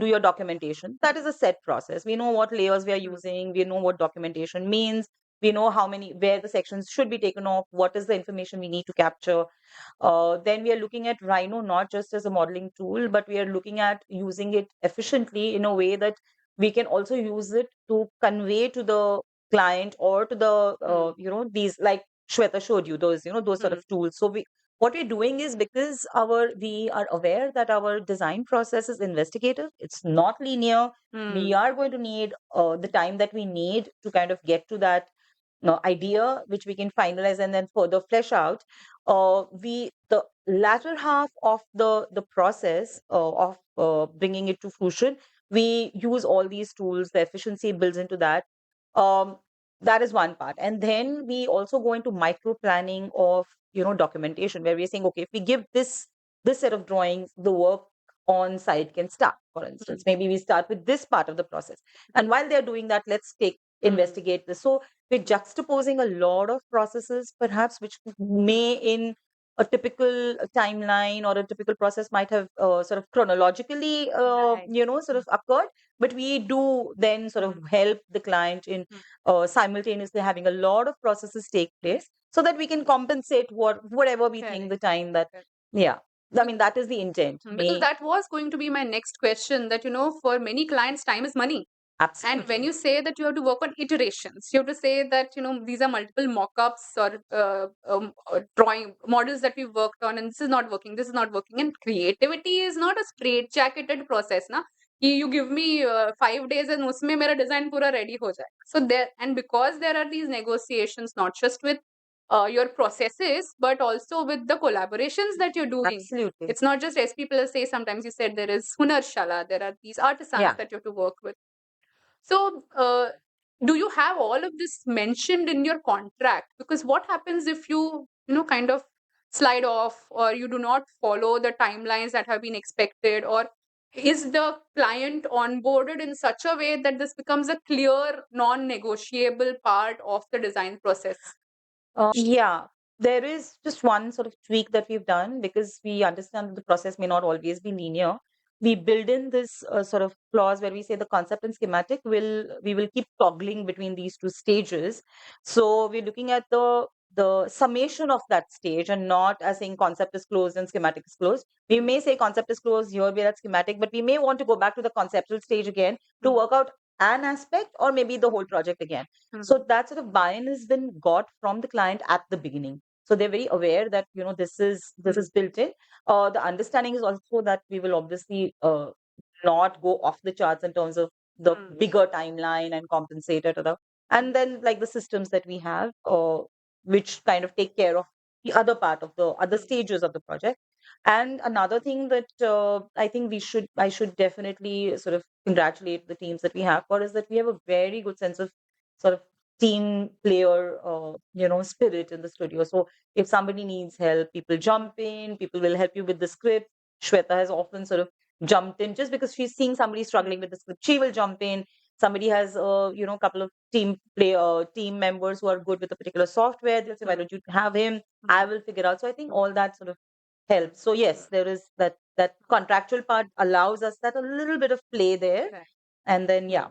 your documentation. That is a set process. We know what layers we are using. We know what documentation means. We know where the sections should be taken off. What is the information we need to capture? Then we are looking at Rhino not just as a modeling tool, but we are looking at using it efficiently in a way that we can also use it to convey to the client, or to the these, like Shweta showed you, those sort of tools. So what we're doing is, because we are aware that our design process is investigative, it's not linear. We are going to need the time that we need to kind of get to that idea, which we can finalize and then further flesh out. The latter half of the process of bringing it to fruition, we use all these tools. The efficiency builds into that. um, that is one part. And then we also go into micro planning of documentation, where we're saying, okay, if we give this set of drawings, the work on site can start. For instance, maybe we start with this part of the process, and while they're doing that, let's investigate this. So we're juxtaposing a lot of processes, perhaps, which may in a typical timeline or a typical process might have sort of chronologically, Right. sort of occurred, but we do then sort of help the client in simultaneously having a lot of processes take place so that we can compensate whatever we think the Correct. time that, Correct. yeah. I mean, that is the intent. Because that was going to be my next question, that, for many clients, time is money. And Absolutely. when you say that you have to work on iterations, you have to say that, these are multiple mock-ups or drawing models that we worked on, and this is not working, this is not working. And creativity is not a straight-jacketed process, na? कि you give me 5 days and उसमें मेरा design पूरा ready हो जाए. So there, and because there are these negotiations, not just with your processes, but also with the collaborations that you're doing. Absolutely. It's not just SP plus A. Sometimes you said there is Hunar Shala, there are these artisans Yeah. that you have to work with. So, do you have all of this mentioned in your contract? Because what happens if you, kind of slide off, or you do not follow the timelines that have been expected, or is the client onboarded in such a way that this becomes a clear, non-negotiable part of the design process? Yeah, there is just one sort of tweak that we've done because we understand that the process may not always be linear. We build in this sort of clause where we say the concept and schematic we will keep toggling between these two stages. So we're looking at the summation of that stage and not as saying concept is closed and schematic is closed. We may say concept is closed, here we're at schematic, but we may want to go back to the conceptual stage again to work out an aspect or maybe the whole project again. So that sort of buy-in has been got from the client at the beginning. So they're very aware that this is built in. The understanding is also that we will obviously not go off the charts in terms of the bigger timeline and compensate it. And then like the systems that we have, which kind of take care of the other part of the other stages of the project. And another thing that I should definitely sort of congratulate the teams that we have for is that we have a very good sense of sort of team player, spirit in the studio. So if somebody needs help, people jump in, people will help you with the script. Shweta has often sort of jumped in just because she's seeing somebody struggling with the script. She will jump in. Somebody has, a couple of team members who are good with a particular software. They'll say, why don't you have him? I will figure out. So I think all that sort of helps. So yes, there is that contractual part allows us that a little bit of play there. Right. And then, yeah,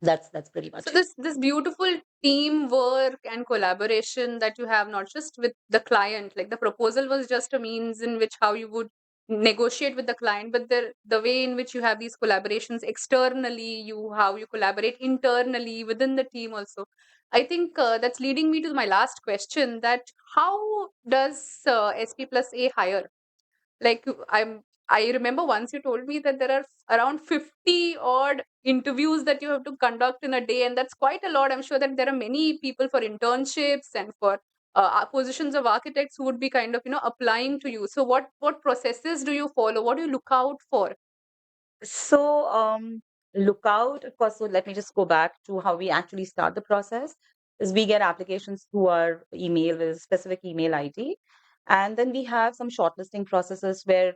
that's pretty much So it. this beautiful teamwork and collaboration that you have, not just with the client, like the proposal was just a means in which how you would negotiate with the client, but the way in which you have these collaborations externally, how you collaborate internally within the team also. I think that's leading me to my last question: that how does SP plus A hire? Like, I remember once you told me that there are around 50 odd interviews that you have to conduct in a day, and that's quite a lot. I'm sure that there are many people for internships and for positions of architects who would be kind of applying to you. So what processes do you follow? What do you look out for? So, look out, of course. So, let me just go back to how we actually start the process. Is we get applications through our email with a specific email ID, and then we have some shortlisting processes where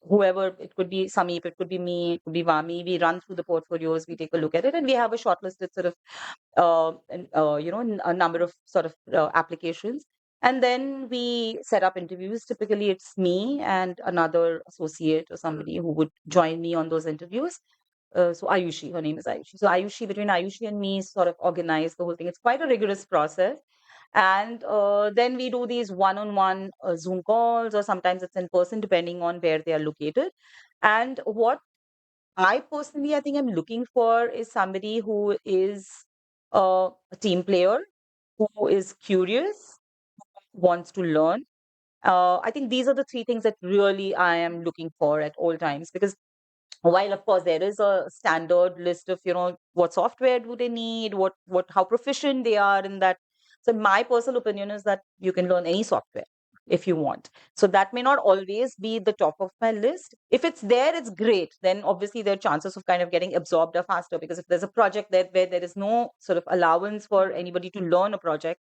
whoever, it could be Sameep, it could be me, it could be Vami, we run through the portfolios, we take a look at it, and we have a shortlisted sort of a number of sort of applications. And then we set up interviews. Typically, it's me and another associate or somebody who would join me on those interviews. So Ayushi, her name is Ayushi. So between Ayushi and me, sort of organize the whole thing. It's quite a rigorous process. And then we do these one-on-one Zoom calls, or sometimes it's in person, depending on where they are located. And what I think I'm looking for is somebody who is a team player, who is curious, wants to learn. I think these are the three things that really I am looking for at all times, because while of course there is a standard list of what software do they need, what how proficient they are in that. So my personal opinion is that you can learn any software if you want. So that may not always be the top of my list. If it's there, it's great. Then obviously there are chances of kind of getting absorbed faster, because if there's a project that where there is no sort of allowance for anybody to learn a project,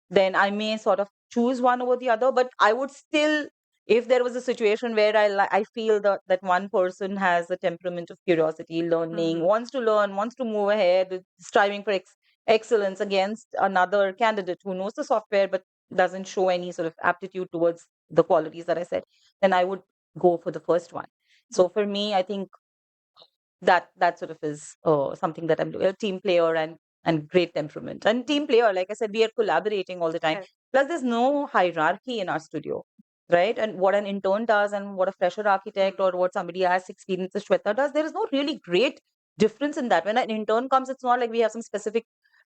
then I may sort of choose one over the other. But I would still, if there was a situation where I feel that one person has a temperament of curiosity, learning, wants to learn, wants to move ahead, striving for excellence against another candidate who knows the software but doesn't show any sort of aptitude towards the qualities that I said, then I would go for the first one. So for me, I think that sort of is something that I'm doing. A team player and great temperament. And team player, like I said, we are collaborating all the time. Right. Plus, there's no hierarchy in our studio, right? And what an intern does and what a fresher architect or what somebody has experience as Shweta does, there is no really great difference in that. When an intern comes, it's not like we have some specific,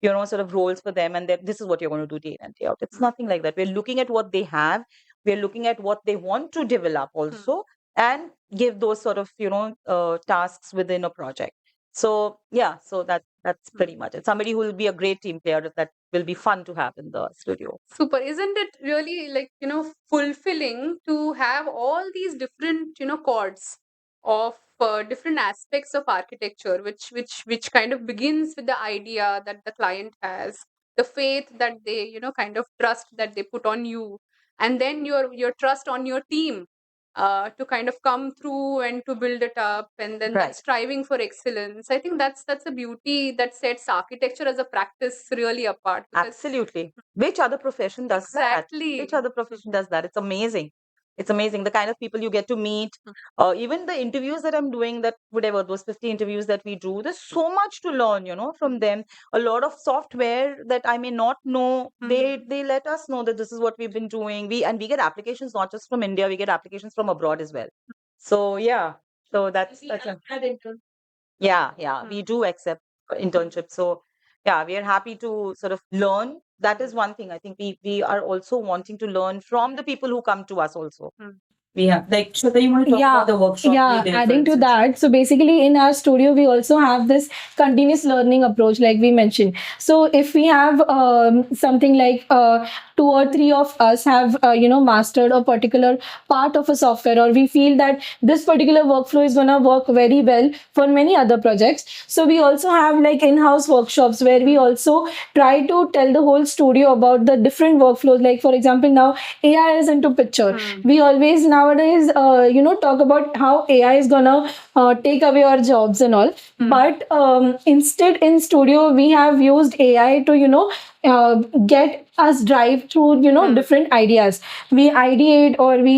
sort of roles for them and this is what you're going to do day in and day out. It's nothing like that. We're looking at what they have. We're looking at what they want to develop also and give those sort of tasks within a project. So yeah, so that's pretty much it. Somebody who will be a great team player that will be fun to have in the studio. Super. Isn't it really like, fulfilling to have all these different, chords of different aspects of architecture, which kind of begins with the idea that the client has, the faith that they, kind of trust that they put on you, and then your trust on your team to kind of come through and to build it up, and then that Right. striving for excellence. I think that's a beauty that sets architecture as a practice really apart. Because Absolutely. Which other profession does that? exactly. Which other profession does that? It's amazing. It's amazing the kind of people you get to meet. Even the interviews that I'm doing, that whatever those 50 interviews that we do, there's so much to learn, from them. A lot of software that I may not know, they let us know that this is what we've been doing. We get applications not just from India, we get applications from abroad as well. So yeah, so that's We a had intern. yeah, we do accept internships. So yeah, we are happy to sort of learn. That is one thing. I think we are also wanting to learn from the people who come to us also. We have like Shweta, you want to talk about the workshop? Yeah, we did, for adding to instance? that, so basically in our studio we also have this continuous learning approach like we mentioned. So if we have something like two or three of us have mastered a particular part of a software, or we feel that this particular workflow is going to work very well for many other projects, so we also have like in-house workshops where we also try to tell the whole studio about the different workflows. Like for example, now AI is into picture. We always nowadays talk about how AI is gonna take away our jobs and all, but instead in studio we have used AI to get us drive through different ideas. We ideate, or we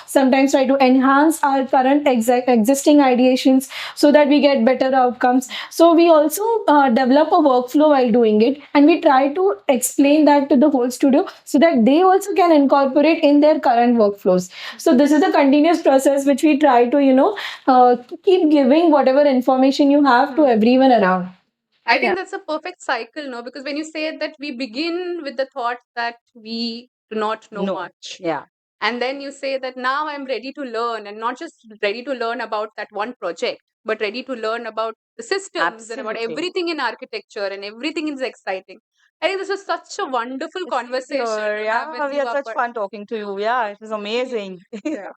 sometimes try to enhance our current existing ideations so that we get better outcomes. So we also develop a workflow while doing it, and we try to explain that to the whole studio so that they also can incorporate in their current workflows. So this is a continuous process which we try to keep giving whatever information you have to everyone around. I think that's a perfect cycle, no? Because when you say that we begin with the thought that we do not know No. much, Yeah. and then you say that now I'm ready to learn, and not just ready to learn about that one project, but ready to learn about the systems and about Absolutely. everything in architecture, and everything is exciting. I think this was such a wonderful conversation to have Yeah, with we you, had such Apar. fun talking to you. Yeah, it was amazing. Yeah.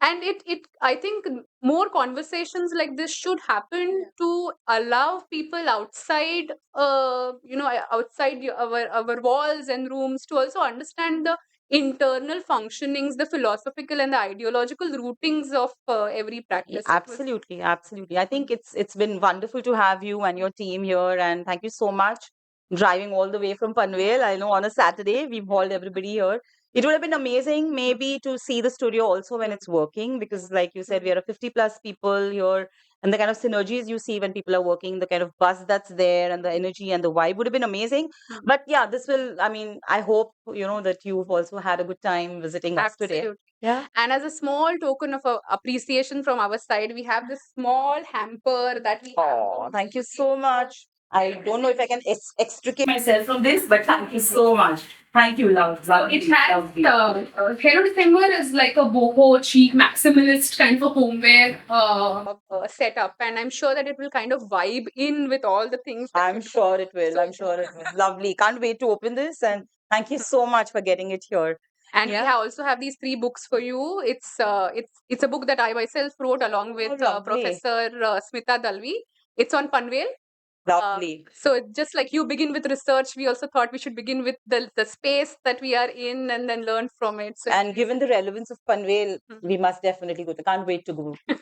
And it I think more conversations like this should happen to allow people outside outside our walls and rooms to also understand the internal functionings, the philosophical and the ideological rootings of every practice. It was Absolutely, absolutely. I think it's been wonderful to have you and your team here, and thank you so much driving all the way from Panvel. I know on a Saturday we've hauled everybody here. It would have been amazing maybe to see the studio also when it's working, because like you said, we are a 50 plus people here, and the kind of synergies you see when people are working, the kind of buzz that's there and the energy and the vibe would have been amazing. But yeah, I hope that you've also had a good time visiting us today. absolutely. Yeah. And as a small token of appreciation from our side, we have this small hamper that we have. Oh, thank you so much. I don't know if I can extricate myself from this, but thank you so much. Thank you, love. So it has Hero December is like a boho, chic, maximalist kind of a homeware. Setup, and I'm sure that it will kind of vibe in with all the things that I'm you do. sure it will. I'm sure it will. Lovely. Can't wait to open this. And thank you so much for getting it here. And Yeah. we also have these 3 books for you. It's a book that I myself wrote along with lovely. Professor Smita Dalvi. It's on Panvel. Lovely. So just like you begin with research, we also thought we should begin with the space that we are in and then learn from it. So And given the relevance of Panvel, we must definitely go. Can't wait to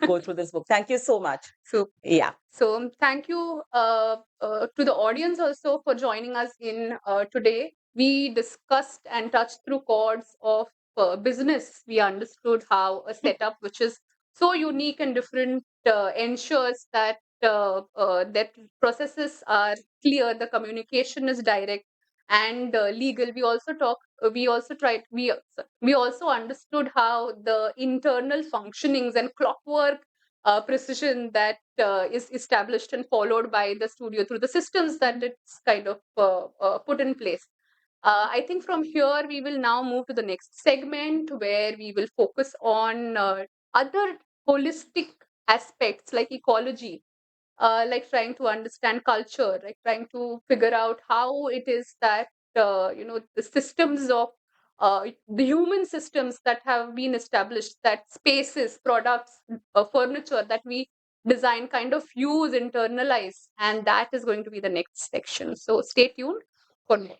go through this book. Thank you so much. So Yeah. So thank you to the audience also for joining us in today. we discussed and touched through chords of business. We understood how a setup which is so unique and different ensures that that processes are clear, the communication is direct and legal. We also talk. We also tried. We also understood how the internal functionings and clockwork precision that is established and followed by the studio through the systems that it's kind of put in place. I think from here we will now move to the next segment where we will focus on other holistic aspects like ecology, like trying to understand culture, like trying to figure out how it is that the systems of the human systems that have been established, that spaces, products, furniture that we design kind of use, internalize, and that is going to be the next section. So stay tuned for more.